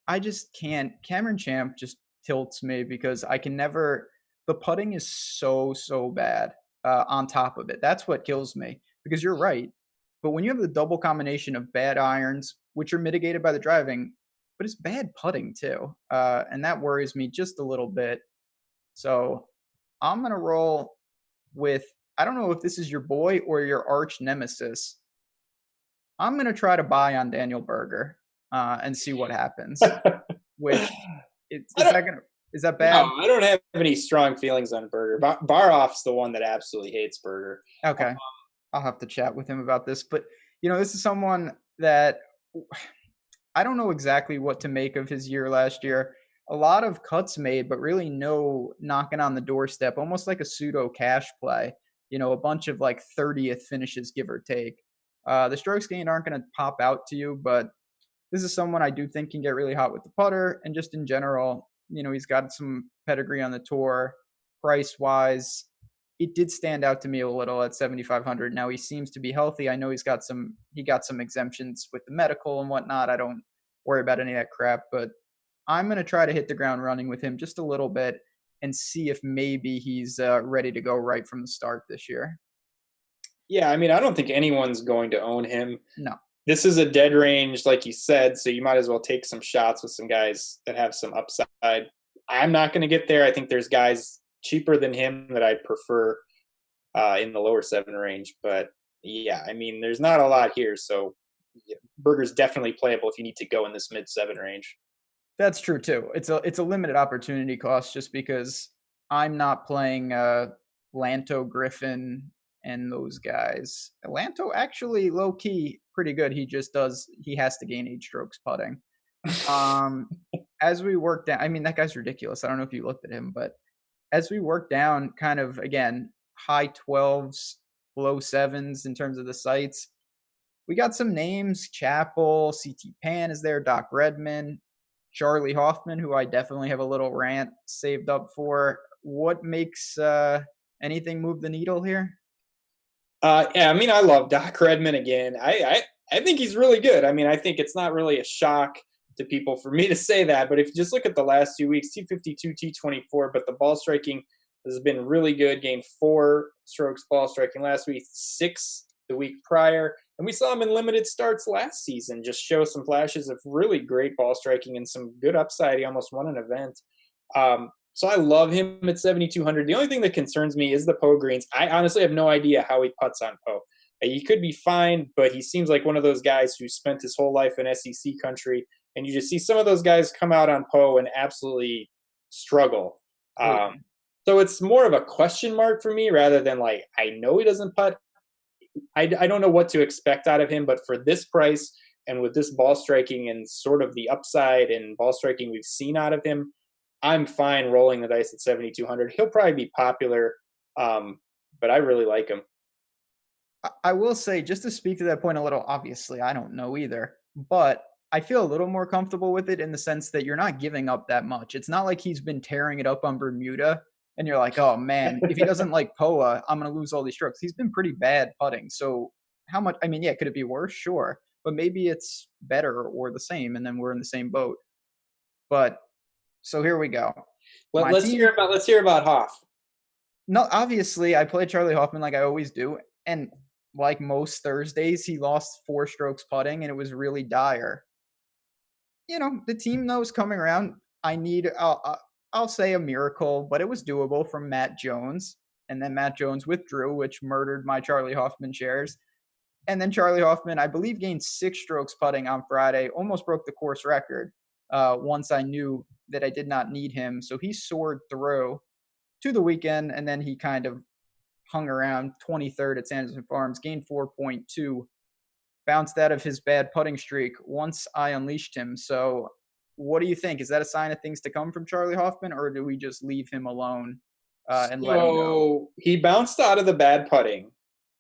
[SPEAKER 1] I just can't. Cameron Champ just tilts me because I can never. The putting is so bad. On top of it, that's what kills me. Because you're right, but when you have the double combination of bad irons, which are mitigated by the driving, but it's bad putting too, and that worries me just a little bit. So I'm gonna roll with. I don't know if this is your boy or your arch nemesis. I'm gonna try to buy on Daniel Berger and see what happens. Which is that
[SPEAKER 2] No,
[SPEAKER 1] bad?
[SPEAKER 2] I don't have any strong feelings on Berger. Baroff's the one that absolutely hates Berger.
[SPEAKER 1] Okay, I'll have to chat with him about this. But this is someone that I don't know exactly what to make of his year last year. a lot of cuts made, but really no knocking on the doorstep, almost like a pseudo cash play. A bunch of like 30th finishes, give or take. The strokes gained aren't going to pop out to you, but this is someone I do think can get really hot with the putter, and just in general, he's got some pedigree on the tour. Price wise, it did stand out to me a little at 7,500. Now he seems to be healthy. I know he got some exemptions with the medical and whatnot. I don't worry about any of that crap, but I'm going to try to hit the ground running with him just a little bit and see if maybe he's ready to go right from the start this year.
[SPEAKER 2] Yeah, I mean, I don't think anyone's going to own him.
[SPEAKER 1] No.
[SPEAKER 2] This is a dead range, like you said, so you might as well take some shots with some guys that have some upside. I'm not going to get there. I think there's guys cheaper than him that I'd prefer in the lower 7 range. But yeah, I mean, there's not a lot here. So yeah, Berger's definitely playable if you need to go in this mid 7 range.
[SPEAKER 1] That's true too. It's a limited opportunity cost just because I'm not playing Lanto, Griffin, and those guys. Lanto actually low key pretty good. He has to gain 8 strokes putting. Um, as we work down, I mean that guy's ridiculous. I don't know if you looked at him, but as we work down, kind of again high 12s, low 7s in terms of the sites. We got some names: Chappell, CT Pan is there, Doc Redman, Charlie Hoffman, who I definitely have a little rant saved up for. What makes anything move the needle here?
[SPEAKER 2] Yeah, I mean, I love Doc Redman again. I think he's really good. I mean, I think it's not really a shock to people for me to say that, but if you just look at the last 2 weeks, T52, T24, but the ball striking has been really good. Gained 4 strokes ball striking last week, 6 the week prior, and we saw him in limited starts last season. Just show some flashes of really great ball striking and some good upside. He almost won an event. So I love him at 7,200. The only thing that concerns me is the Poe greens. I honestly have no idea how he putts on Poe. He could be fine, but he seems like one of those guys who spent his whole life in SEC country, and you just see some of those guys come out on Poe and absolutely struggle. So it's more of a question mark for me rather than like I know he doesn't putt. I don't know what to expect out of him, but for this price and with this ball striking and sort of the upside and ball striking we've seen out of him, I'm fine rolling the dice at 7,200. He'll probably be popular, but I really like him.
[SPEAKER 1] I will say, just to speak to that point a little, obviously, I don't know either, but I feel a little more comfortable with it in the sense that you're not giving up that much. It's not like he's been tearing it up on Bermuda and you're like, oh man, if he doesn't like Poa, I'm going to lose all these strokes. He's been pretty bad putting. So, how much? I mean, yeah, could it be worse? Sure. But maybe it's better or the same, and then we're in the same boat. But so here we go.
[SPEAKER 2] Let's hear about Hoff.
[SPEAKER 1] No, obviously, I play Charlie Hoffman like I always do. And like most Thursdays, he lost 4 strokes putting, and it was really dire. The team knows coming around. I'll say a miracle, but it was doable from Matt Jones. And then Matt Jones withdrew, which murdered my Charlie Hoffman shares. And then Charlie Hoffman, I believe, gained 6 strokes putting on Friday, almost broke the course record once I knew that I did not need him. So he soared through to the weekend, and then he kind of hung around 23rd at Sanderson Farms, gained 4.2, bounced out of his bad putting streak once I unleashed him. So what do you think? Is that a sign of things to come from Charlie Hoffman, or do we just leave him alone and let him go?
[SPEAKER 2] He bounced out of the bad putting,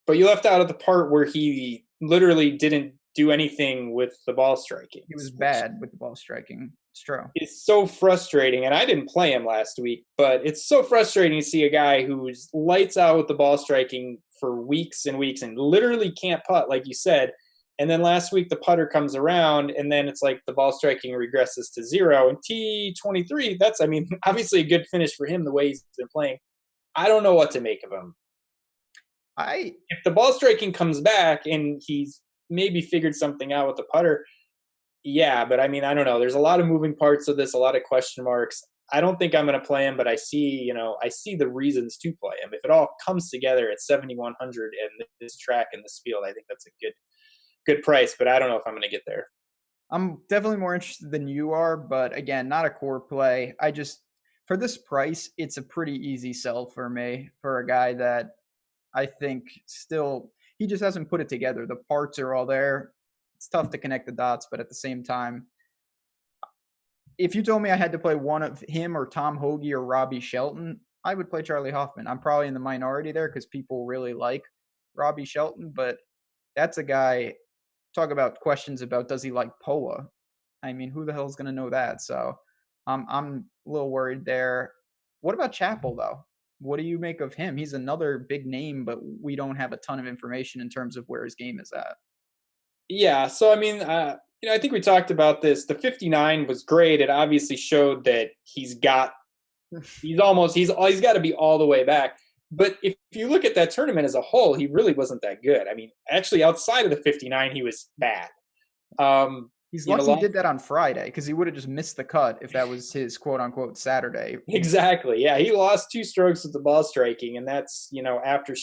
[SPEAKER 2] but you left out of the part where he literally didn't do anything with the ball striking.
[SPEAKER 1] He was bad with the ball striking. It's true.
[SPEAKER 2] It's so frustrating, and I didn't play him last week, but it's so frustrating to see a guy who's lights out with the ball striking for weeks and weeks and literally can't putt, like you said. And then last week the putter comes around, and then it's like the ball striking regresses to 0. And T23, that's, I mean, obviously a good finish for him the way he's been playing. I don't know what to make of him. If the ball striking comes back and he's maybe figured something out with the putter, yeah, but I mean, I don't know. There's a lot of moving parts of this, a lot of question marks. I don't think I'm going to play him, but I see the reasons to play him. If it all comes together at 7,100 and this track and this field, I think that's a good price, but I don't know if I'm going to get there.
[SPEAKER 1] I'm definitely more interested than you are, but again, not a core play. For this price, it's a pretty easy sell for me for a guy that I think he just hasn't put it together. The parts are all there. It's tough to connect the dots, but at the same time, if you told me I had to play one of him or Tom Hoagie or Robbie Shelton, I would play Charlie Hoffman. I'm probably in the minority there because people really like Robbie Shelton, but that's a guy. Talk about questions about does he like Poa? I mean, who the hell is going to know that? So I'm a little worried there. What about Chappell though? What do you make of him? He's another big name, but we don't have a ton of information in terms of where his game is at.
[SPEAKER 2] Yeah, so I mean, I think we talked about this. The 59 was great. It obviously showed that he's got to be all the way back. But if you look at that tournament as a whole, he really wasn't that good. I mean, actually, outside of the 59, he was bad.
[SPEAKER 1] He's
[SPEAKER 2] You know,
[SPEAKER 1] lucky he did that on Friday because he would have just missed the cut if that was his quote unquote Saturday.
[SPEAKER 2] exactly. Yeah, he lost 2 strokes with the ball striking, and that's after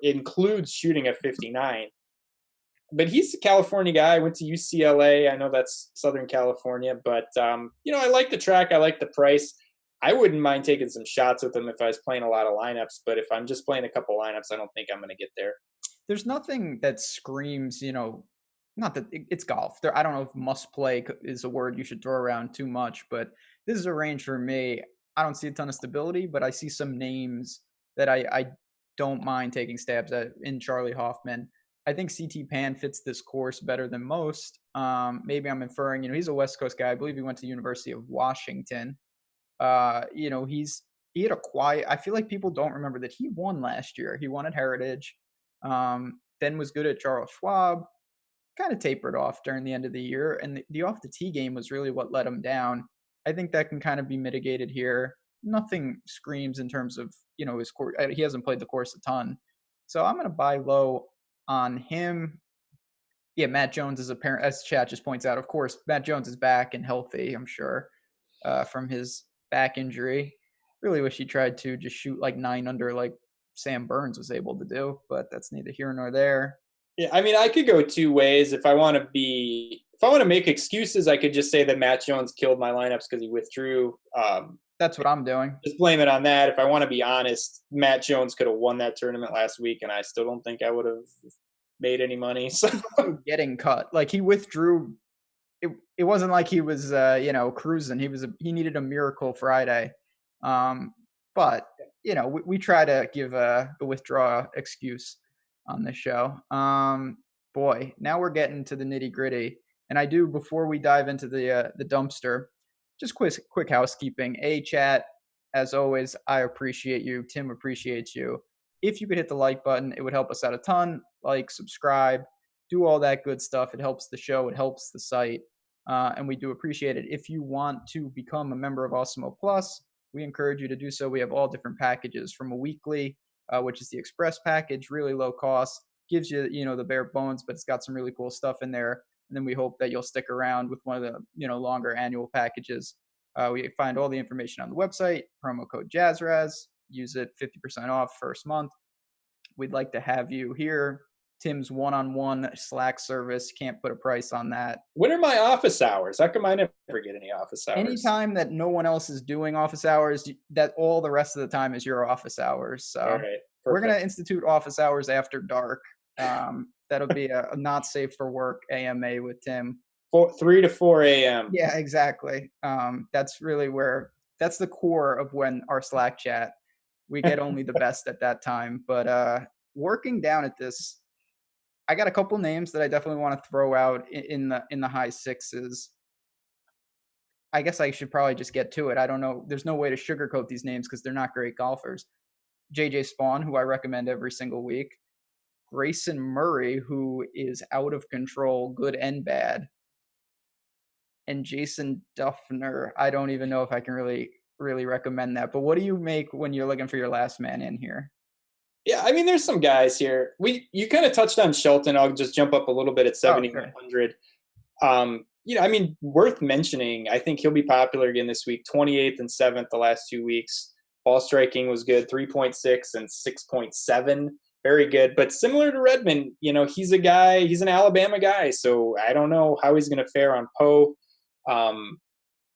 [SPEAKER 2] includes shooting a 59. But he's a California guy. Went to UCLA. I know that's Southern California, but I like the track. I like the price. I wouldn't mind taking some shots with him if I was playing a lot of lineups. But if I'm just playing a couple lineups, I don't think I'm going to get there.
[SPEAKER 1] There's nothing that screams, not that it's golf. I don't know if must play is a word you should throw around too much, but this is a range for me. I don't see a ton of stability, but I see some names that I don't mind taking stabs at in Charlie Hoffman. I think CT Pan fits this course better than most. Maybe I'm inferring, he's a West Coast guy. I believe he went to the University of Washington. He had a quiet. I feel like people don't remember that he won last year. He won at Heritage. Then was good at Charles Schwab. Kind of tapered off during the end of the year, and the off the tee game was really what let him down. I think that can kind of be mitigated here. Nothing screams in terms of his course. He hasn't played the course a ton, so I'm going to buy low on him. Yeah, Matt Jones is apparent, as chat just points out. Of course, Matt Jones is back and healthy. I'm sure from his back injury. Really wish he tried to just shoot like 9 under like Sam Burns was able to do, but that's neither here nor there.
[SPEAKER 2] Yeah, I mean, I could go 2 ways. If I want to make excuses, I could just say that Matt Jones killed my lineups because he withdrew.
[SPEAKER 1] That's what I'm doing.
[SPEAKER 2] Just blame it on that. If I want to be honest, Matt Jones could have won that tournament last week, and I still don't think I would have made any money. So
[SPEAKER 1] getting cut, like he withdrew. It wasn't like he was cruising. He needed a miracle Friday. But we try to give the withdraw excuse on the show. Boy, now we're getting to the nitty gritty, and I do before we dive into the dumpster, just quick housekeeping. Chat, as always, I appreciate you. Tim appreciates you. If you could hit the like button, it would help us out a ton. Like, subscribe, do all that good stuff. It helps the show. It helps the site. And we do appreciate it. If you want to become a member of Awesemo Plus, we encourage you to do so. We have all different packages from a weekly, which is the express package, really low cost, gives you, the bare bones, but it's got some really cool stuff in there. And then we hope that you'll stick around with one of the, longer annual packages. We find all the information on the website, promo code JazzRaz, use it 50% off first month. We'd like to have you here. Tim's one-on-one Slack service. Can't put a price on that.
[SPEAKER 2] When are my office hours? How come I never get any office hours?
[SPEAKER 1] Anytime that no one else is doing office hours, that all the rest of the time is your office hours. So
[SPEAKER 2] all right,
[SPEAKER 1] we're going to institute office hours after dark. That'll be a not safe for work AMA with Tim.
[SPEAKER 2] 3 to 4 a.m.
[SPEAKER 1] Yeah, exactly. That's really that's the core of when our Slack chat, we get only the best at that time. But working down at this, I got a couple names that I definitely want to throw out in the high sixes. I guess I should probably just get to it. I don't know. There's no way to sugarcoat these names because they're not great golfers. JJ Spawn, who I recommend every single week. Grayson Murray, who is out of control, good and bad. And Jason Duffner. I don't even know if I can really recommend that. But what do you make when you're looking for your last man in here?
[SPEAKER 2] Yeah, I mean, there's some guys here. You kind of touched on Shelton. I'll just jump up a little bit at 7,100. I mean, worth mentioning. I think he'll be popular again this week. 28th and 7th the last 2 weeks. Ball striking was good, 3.6 and 6.7. Very good. But similar to Redmond, he's a guy. He's an Alabama guy, so I don't know how he's going to fare on Poe.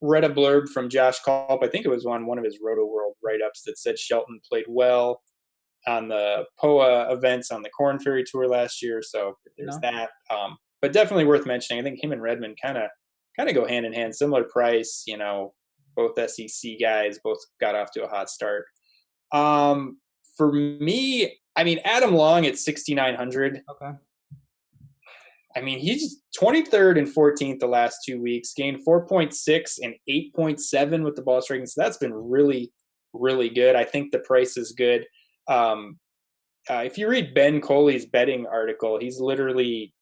[SPEAKER 2] Read a blurb from Josh Culp. I think it was on one of his Roto World write-ups that said Shelton played well on the POA events on the Corn Ferry Tour last year. So there's that. But definitely worth mentioning. I think him and Redmond kind of kind of go hand in hand, similar price, both SEC guys, both got off to a hot start. For me, I mean, Adam Long at 6,900.
[SPEAKER 1] Okay.
[SPEAKER 2] I mean, he's 23rd and 14th the last 2 weeks, gained 4.6 and 8.7 with the ball striking. So that's been really, really good. I think the price is good. If you read Ben Coley's betting article, he's literally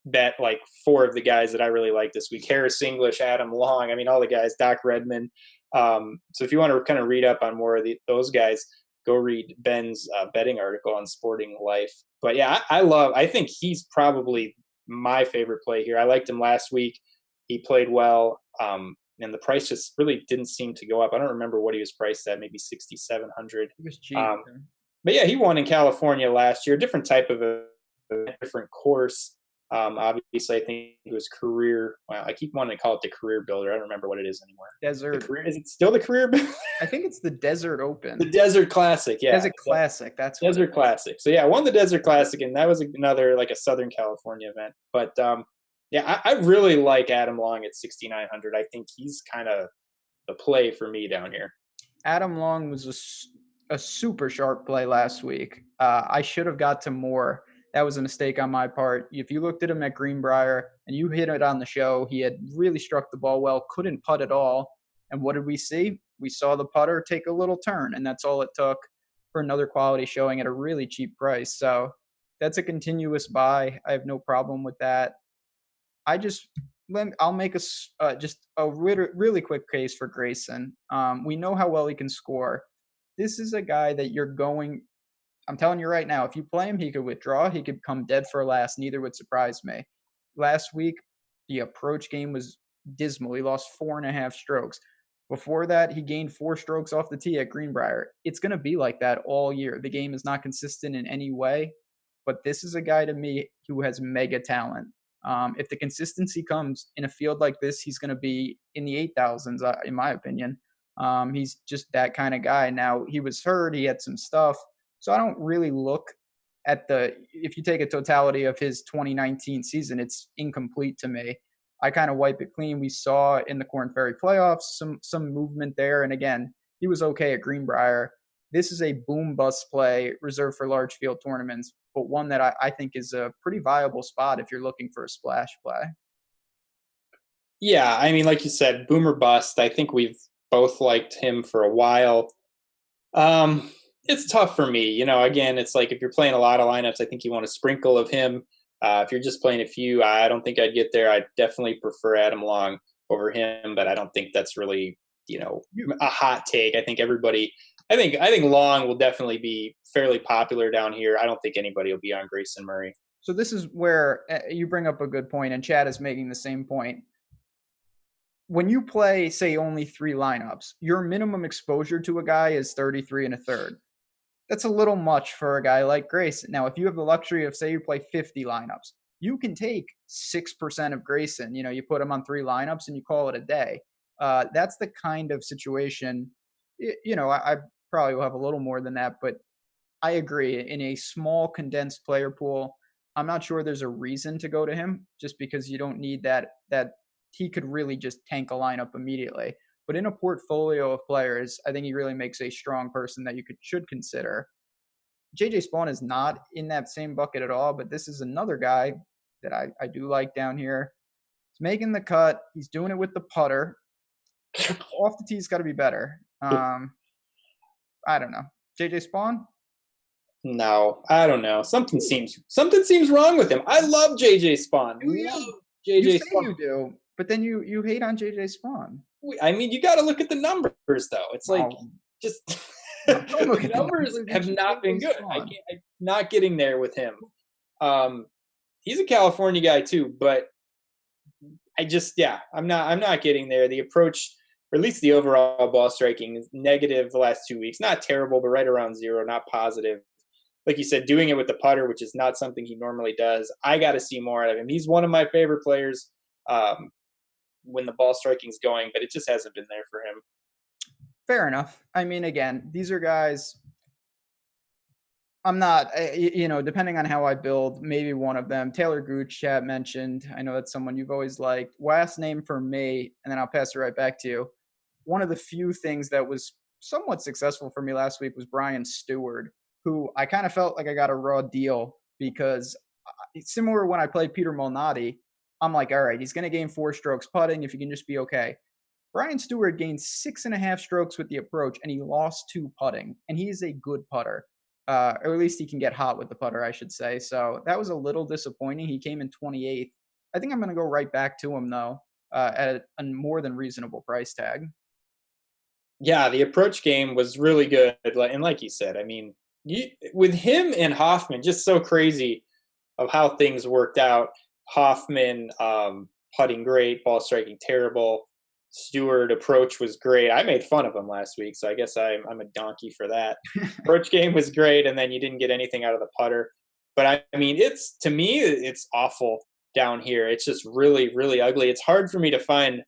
[SPEAKER 2] bet like four of the guys that I really like this week: Harris English, Adam Long. I mean, all the guys, Doc Redman. So if you want to kind of read up on more of those guys, go read Ben's betting article on Sporting Life. But yeah, I think he's probably my favorite play here. I liked him last week. He played well. And the price just really didn't seem to go up. I don't remember what he was priced at, maybe 6,700.
[SPEAKER 1] He was cheap.
[SPEAKER 2] But yeah, he won in California last year. Different type of a different course. Obviously, I think it was career. Well, I keep wanting to call it the Career Builder. I don't remember what it is anymore.
[SPEAKER 1] Desert.
[SPEAKER 2] Is it still the Career Builder?
[SPEAKER 1] I think it's the Desert Open.
[SPEAKER 2] The Desert Classic, yeah.
[SPEAKER 1] Desert Classic. That's what
[SPEAKER 2] Desert Classic. So yeah, I won the Desert Classic, and that was another like a Southern California event. But yeah, I really like Adam Long at 6,900. I think he's kind of the play for me down here.
[SPEAKER 1] Adam Long was a super sharp play last week. I should have got to more. That was a mistake on my part. If you looked at him at Greenbrier and you hit it on the show, he had really struck the ball well, couldn't putt at all. And what did we see? We saw the putter take a little turn, and that's all it took for another quality showing at a really cheap price. So that's a continuous buy. I have no problem with that. I'll make just a really quick case for Grayson. We know how well he can score. This is a guy that I'm telling you right now, if you play him, he could withdraw. He could come dead for last. Neither would surprise me. Last week, the approach game was dismal. He lost 4.5 strokes. Before that, he gained 4 strokes off the tee at Greenbrier. It's going to be like that all year. The game is not consistent in any way, but this is a guy to me who has mega talent. If the consistency comes in a field like this, he's going to be in the 8,000s, in my opinion. He's just that kind of guy. Now, he was hurt. He had some stuff. So I don't really look at if you take a totality of his 2019 season, it's incomplete to me. I kind of wipe it clean. We saw in the Corn Ferry playoffs some movement there. And again, he was okay at Greenbrier. This is a boom bust play reserved for large field tournaments, but one that I think is a pretty viable spot if you're looking for a splash play.
[SPEAKER 2] Yeah, I mean, like you said, boomer bust. I think we've both liked him for a while. It's tough for me. Again, it's like if you're playing a lot of lineups, I think you want a sprinkle of him. If you're just playing a few, I don't think I'd get there. I'd definitely prefer Adam Long over him, but I don't think that's really, a hot take. I think Long will definitely be fairly popular down here. I don't think anybody will be on Grayson Murray.
[SPEAKER 1] So this is where you bring up a good point, and Chad is making the same point. When you play, say, only 3 lineups, your minimum exposure to a guy is 33 1/3. That's a little much for a guy like Grayson. Now, if you have the luxury of, say, you play 50 lineups, you can take 6% of Grayson. You put him on 3 lineups and you call it a day. That's the kind of situation. I probably will have a little more than that, but I agree. In a small, condensed player pool, I'm not sure there's a reason to go to him just because you don't need that he could really just tank a lineup immediately. But in a portfolio of players, I think he really makes a strong person that you should consider. JJ Spawn is not in that same bucket at all, but this is another guy that I do like down here. He's making the cut. He's doing it with the putter. Off the tee's got to be better. I don't know. JJ Spawn?
[SPEAKER 2] No, I don't know. Something seems wrong with him. I love JJ Spawn.
[SPEAKER 1] You say you do, but then you hate on JJ Spawn.
[SPEAKER 2] I mean, you got to look at the numbers, though. It's like just the numbers have not been good. I'm not getting there with him. He's a California guy too, but I'm not getting there. The approach, or at least the overall ball striking, is negative the last 2 weeks. Not terrible, but right around 0, not positive. Like you said, doing it with the putter, which is not something he normally does. I got to see more out of him. He's one of my favorite players when the ball striking's going, but it just hasn't been there for him.
[SPEAKER 1] Fair enough. I mean, again, these are guys. I'm not, depending on how I build, maybe one of them. Taylor Gooch, chat mentioned. I know that's someone you've always liked. Last name for me, and then I'll pass it right back to you. One of the few things that was somewhat successful for me last week was Brian Stewart, who I kind of felt like I got a raw deal because similar when I played Peter Malnati, I'm like, all right, he's going to gain 4 strokes putting if he can just be okay. Brian Stewart gained 6.5 strokes with the approach, and he lost 2 putting, and he is a good putter. Or at least he can get hot with the putter, I should say. So that was a little disappointing. He came in 28th. I think I'm going to go right back to him, though, at a more than reasonable price tag.
[SPEAKER 2] Yeah, the approach game was really good. And like you said, I mean, with him and Hoffman, just so crazy of how things worked out. Hoffman putting great, ball striking terrible. Stewart approach was great. I made fun of him last week, so I guess I'm a donkey for that. Approach game was great, and then you didn't get anything out of the putter. But I mean, to me, it's awful down here. It's just really, really ugly. It's hard for me to find.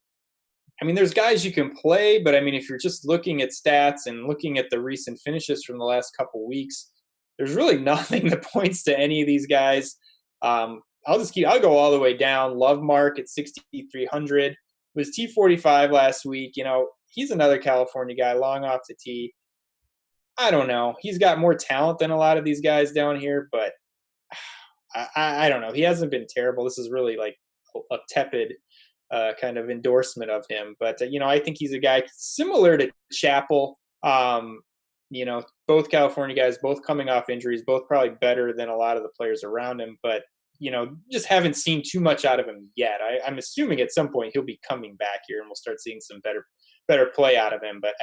[SPEAKER 2] I mean, there's guys you can play, but I mean, if you're just looking at stats and looking at the recent finishes from the last couple weeks, there's really nothing that points to any of these guys. I'll go all the way down. Love Mark at 6,300 was T45 last week. He's another California guy, long off the tee. I don't know. He's got more talent than a lot of these guys down here, but I don't know. He hasn't been terrible. This is really like a tepid kind of endorsement of him. But, I think he's a guy similar to Chappell. Both California guys, both coming off injuries, both probably better than a lot of the players around him. But, just haven't seen too much out of him yet. I'm assuming at some point he'll be coming back here and we'll start seeing some better play out of him. But,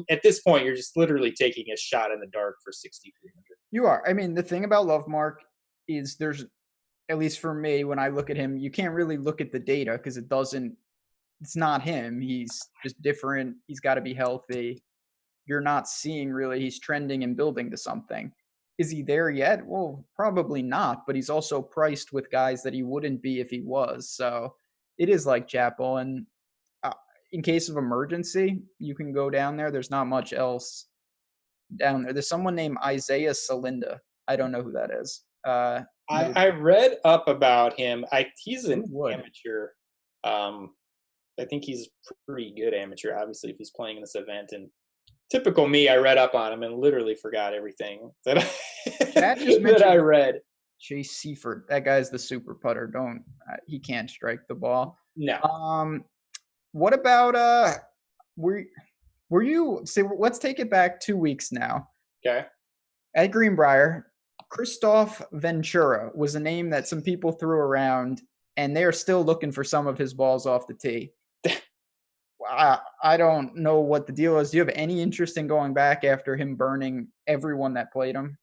[SPEAKER 2] at this point, you're just literally taking a shot in the dark for 6,300.
[SPEAKER 1] You are. I mean, the thing about Love Mark is there's, at least for me, when I look at him, you can't really look at the data because it's not him. He's just different. He's got to be healthy. You're not seeing really he's trending and building to something. Is he there yet? Well, probably not, but he's also priced with guys that he wouldn't be if he was. So it is like Chappell. And in case of emergency, you can go down there. There's not much else down there. There's someone named Isaiah Salinda. I don't know who that is.
[SPEAKER 2] I read up about him. He's an amateur. I think he's pretty good amateur, obviously, if he's playing in this event. And typical me, I read up on him and literally forgot everything that I read.
[SPEAKER 1] Chase Seifert, that guy's the super putter. He can't strike the ball.
[SPEAKER 2] No.
[SPEAKER 1] What about were you? So let's take it back 2 weeks now.
[SPEAKER 2] Okay.
[SPEAKER 1] At Greenbrier, Christoph Ventura was a name that some people threw around, and they're still looking for some of his balls off the tee. I don't know what the deal is. Do you have any interest in going back after him burning everyone that played him?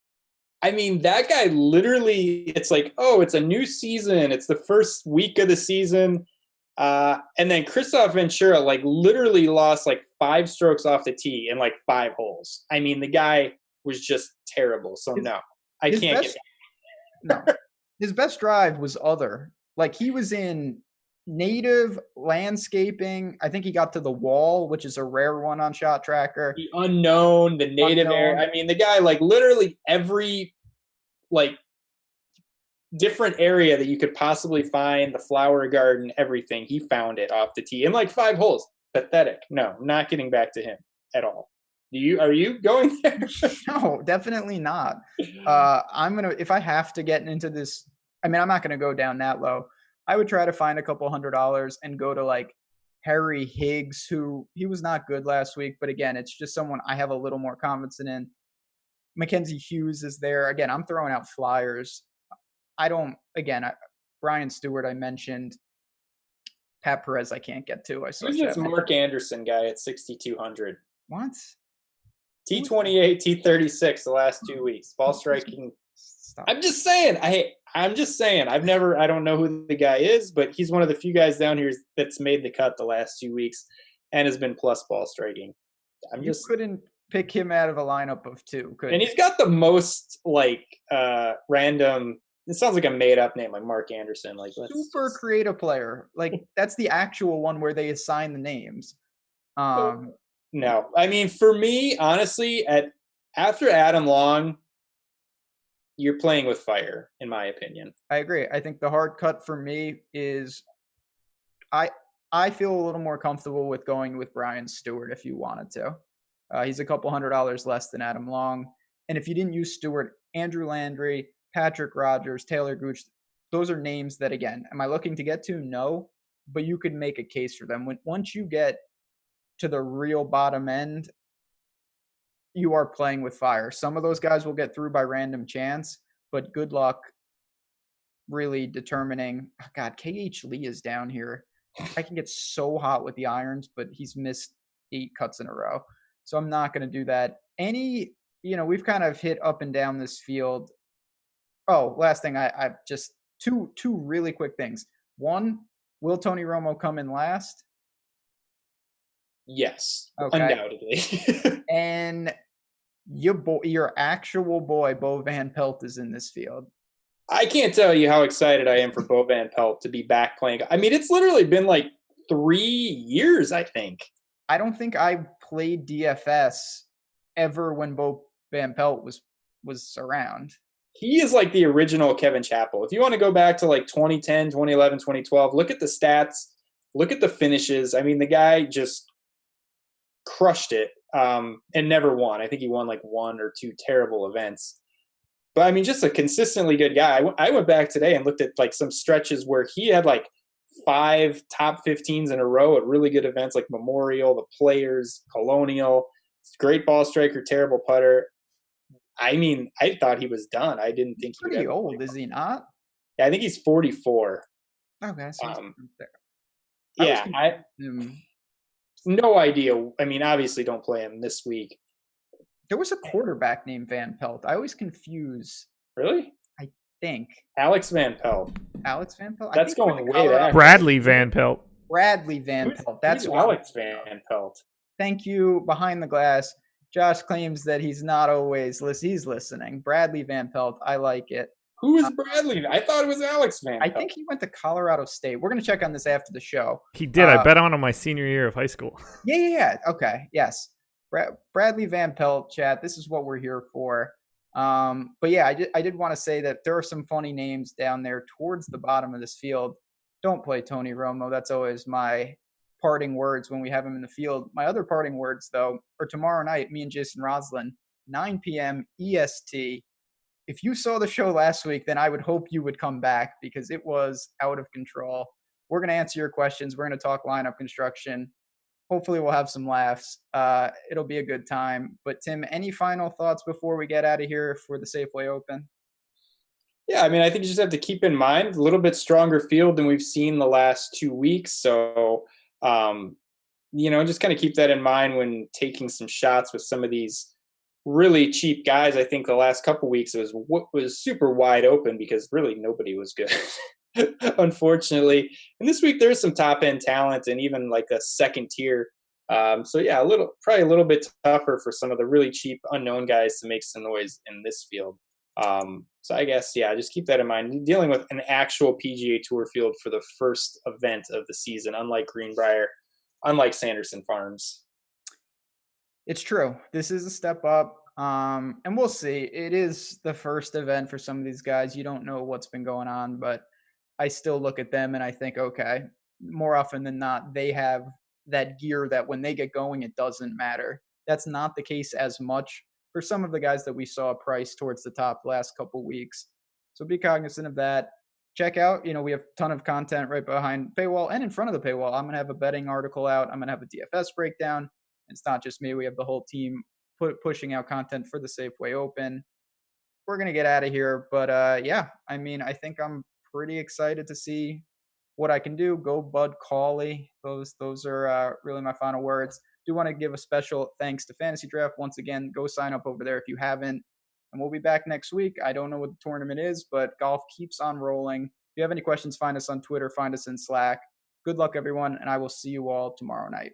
[SPEAKER 2] I mean, that guy literally, it's like, oh, it's a new season. It's the first week of the season. And then Christoph Ventura, literally lost 5 strokes off the tee in 5 holes. I mean, the guy was just terrible. So no, I can't get
[SPEAKER 1] no. His best drive was other. He was in native landscaping. I think he got to the wall, which is a rare one on Shot Tracker.
[SPEAKER 2] The unknown, the native area. I mean, the guy literally every different area that you could possibly find, the flower garden, everything, he found it off the tee in 5 holes. Pathetic. No, not getting back to him at all. Are you going there?
[SPEAKER 1] No, definitely not. If I have to get into this, I mean, I'm not gonna go down that low. I would try to find a couple $100 and go to Harry Higgs, who he was not good last week, but again, it's just someone I have a little more confidence in. Mackenzie Hughes is there. Again, I'm throwing out flyers. Brian Stewart I mentioned. Pat Perez I can't get to.
[SPEAKER 2] Who's this Mark Anderson guy at 6,200?
[SPEAKER 1] What?
[SPEAKER 2] T28, T36 the last 2 weeks. Ball striking. Stop. I'm just saying. I don't know who the guy is, but he's one of the few guys down here that's made the cut the last 2 weeks and has been plus ball striking.
[SPEAKER 1] Couldn't pick him out of a lineup of 2.
[SPEAKER 2] And he's got the most random. It sounds like a made up name, like Mark Anderson.
[SPEAKER 1] Super creative player. That's the actual one where they assign the names.
[SPEAKER 2] No, I mean, for me, honestly, after Adam Long, you're playing with fire, in my opinion.
[SPEAKER 1] I agree. I think the hard cut for me is I I feel a little more comfortable with going with Brian Stewart if you wanted to. He's a couple $100 less than Adam Long. And if you didn't use Stewart, Andrew Landry, Patrick Rogers, Taylor Gooch, those are names that, again, am I looking to get to? No. But you could make a case for them. Once you get to the real bottom end, you are playing with fire. Some of those guys will get through by random chance, but good luck really determining. Oh God, KH Lee is down here. I can get so hot with the irons, but he's missed 8 cuts in a row. So I'm not going to do that. We've kind of hit up and down this field. Oh, last thing, I just two really quick things. One, will Tony Romo come in last?
[SPEAKER 2] Yes,
[SPEAKER 1] Okay.
[SPEAKER 2] undoubtedly.
[SPEAKER 1] And your actual boy, Bo Van Pelt, is in this field.
[SPEAKER 2] I can't tell you how excited I am for Bo Van Pelt to be back playing. I mean, it's literally been like 3 years, I think.
[SPEAKER 1] I don't think I played DFS ever when Bo Van Pelt was around.
[SPEAKER 2] He is like the original Kevin Chappell. If you want to go back to like 2010, 2011, 2012, look at the stats, look at the finishes. I mean, the guy just crushed it and never won. I think he won like 1 or 2 terrible events. But I mean, just a consistently good guy. I went back today and looked at like some stretches where he had like 5 top 15s in a row at really good events like Memorial, the Players, Colonial. Great ball striker, terrible putter. I mean, I thought he was done. I didn't think he was
[SPEAKER 1] pretty old, is he not?
[SPEAKER 2] Yeah, I think he's 44.
[SPEAKER 1] Okay, so
[SPEAKER 2] yeah, no idea. I mean, obviously, don't play him this week.
[SPEAKER 1] There was a quarterback named Van Pelt. I always confuse.
[SPEAKER 2] Really?
[SPEAKER 1] I think
[SPEAKER 2] Alex Van Pelt.
[SPEAKER 1] Alex Van Pelt.
[SPEAKER 2] That's going way back.
[SPEAKER 3] Bradley Van Pelt.
[SPEAKER 1] Bradley Van Pelt. That's
[SPEAKER 2] Alex Van Pelt.
[SPEAKER 1] Thank you. Behind the glass, Josh claims that he's not always he's listening. Bradley Van Pelt. I like it.
[SPEAKER 2] Who is Bradley? I thought it was Alex Van Pelt.
[SPEAKER 1] I think he went to Colorado State. We're going to check on this after the show.
[SPEAKER 3] He did. I bet on him my senior year of high school.
[SPEAKER 1] Yeah. Okay. Yes. Bradley Van Pelt, chat. This is what we're here for. But yeah, I did want to say that there are some funny names down there towards the bottom of this field. Don't play Tony Romo. That's always my parting words when we have him in the field. My other parting words, though, are tomorrow night, me and Jason Roslin, 9 p.m. EST. If you saw the show last week, then I would hope you would come back because it was out of control. We're going to answer your questions. We're going to talk lineup construction. Hopefully we'll have some laughs. It'll be a good time. But Tim, any final thoughts before we get out of here for the Safeway Open?
[SPEAKER 2] Yeah, I mean, I think you just have to keep in mind a little bit stronger field than we've seen the last 2 weeks. So, just kind of keep that in mind when taking some shots with some of these really cheap guys. I think the last couple weeks was super wide open because really nobody was good. Unfortunately. And this week there's some top end talent and even like a second tier. So yeah, probably a little bit tougher for some of the really cheap unknown guys to make some noise in this field. So I guess, yeah, just keep that in mind. Dealing with an actual PGA Tour field for the first event of the season, unlike Greenbrier, unlike Sanderson Farms.
[SPEAKER 1] It's true. This is a step up. And we'll see. It is the first event for some of these guys. You don't know what's been going on, but I still look at them and I think, okay, more often than not, they have that gear that when they get going, it doesn't matter. That's not the case as much for some of the guys that we saw priced towards the top last couple weeks. So be cognizant of that. Check out, we have a ton of content right behind paywall and in front of the paywall. I'm going to have a betting article out. I'm going to have a DFS breakdown. It's not just me. We have the whole team pushing out content for the Safeway Open. We're going to get out of here. But yeah, I mean, I think I'm pretty excited to see what I can do. Go Bud Cauley. Those are really my final words. Do want to give a special thanks to Fantasydraft. Once again, go sign up over there if you haven't. And we'll be back next week. I don't know what the tournament is, but golf keeps on rolling. If you have any questions, find us on Twitter, find us in Slack. Good luck, everyone, and I will see you all tomorrow night.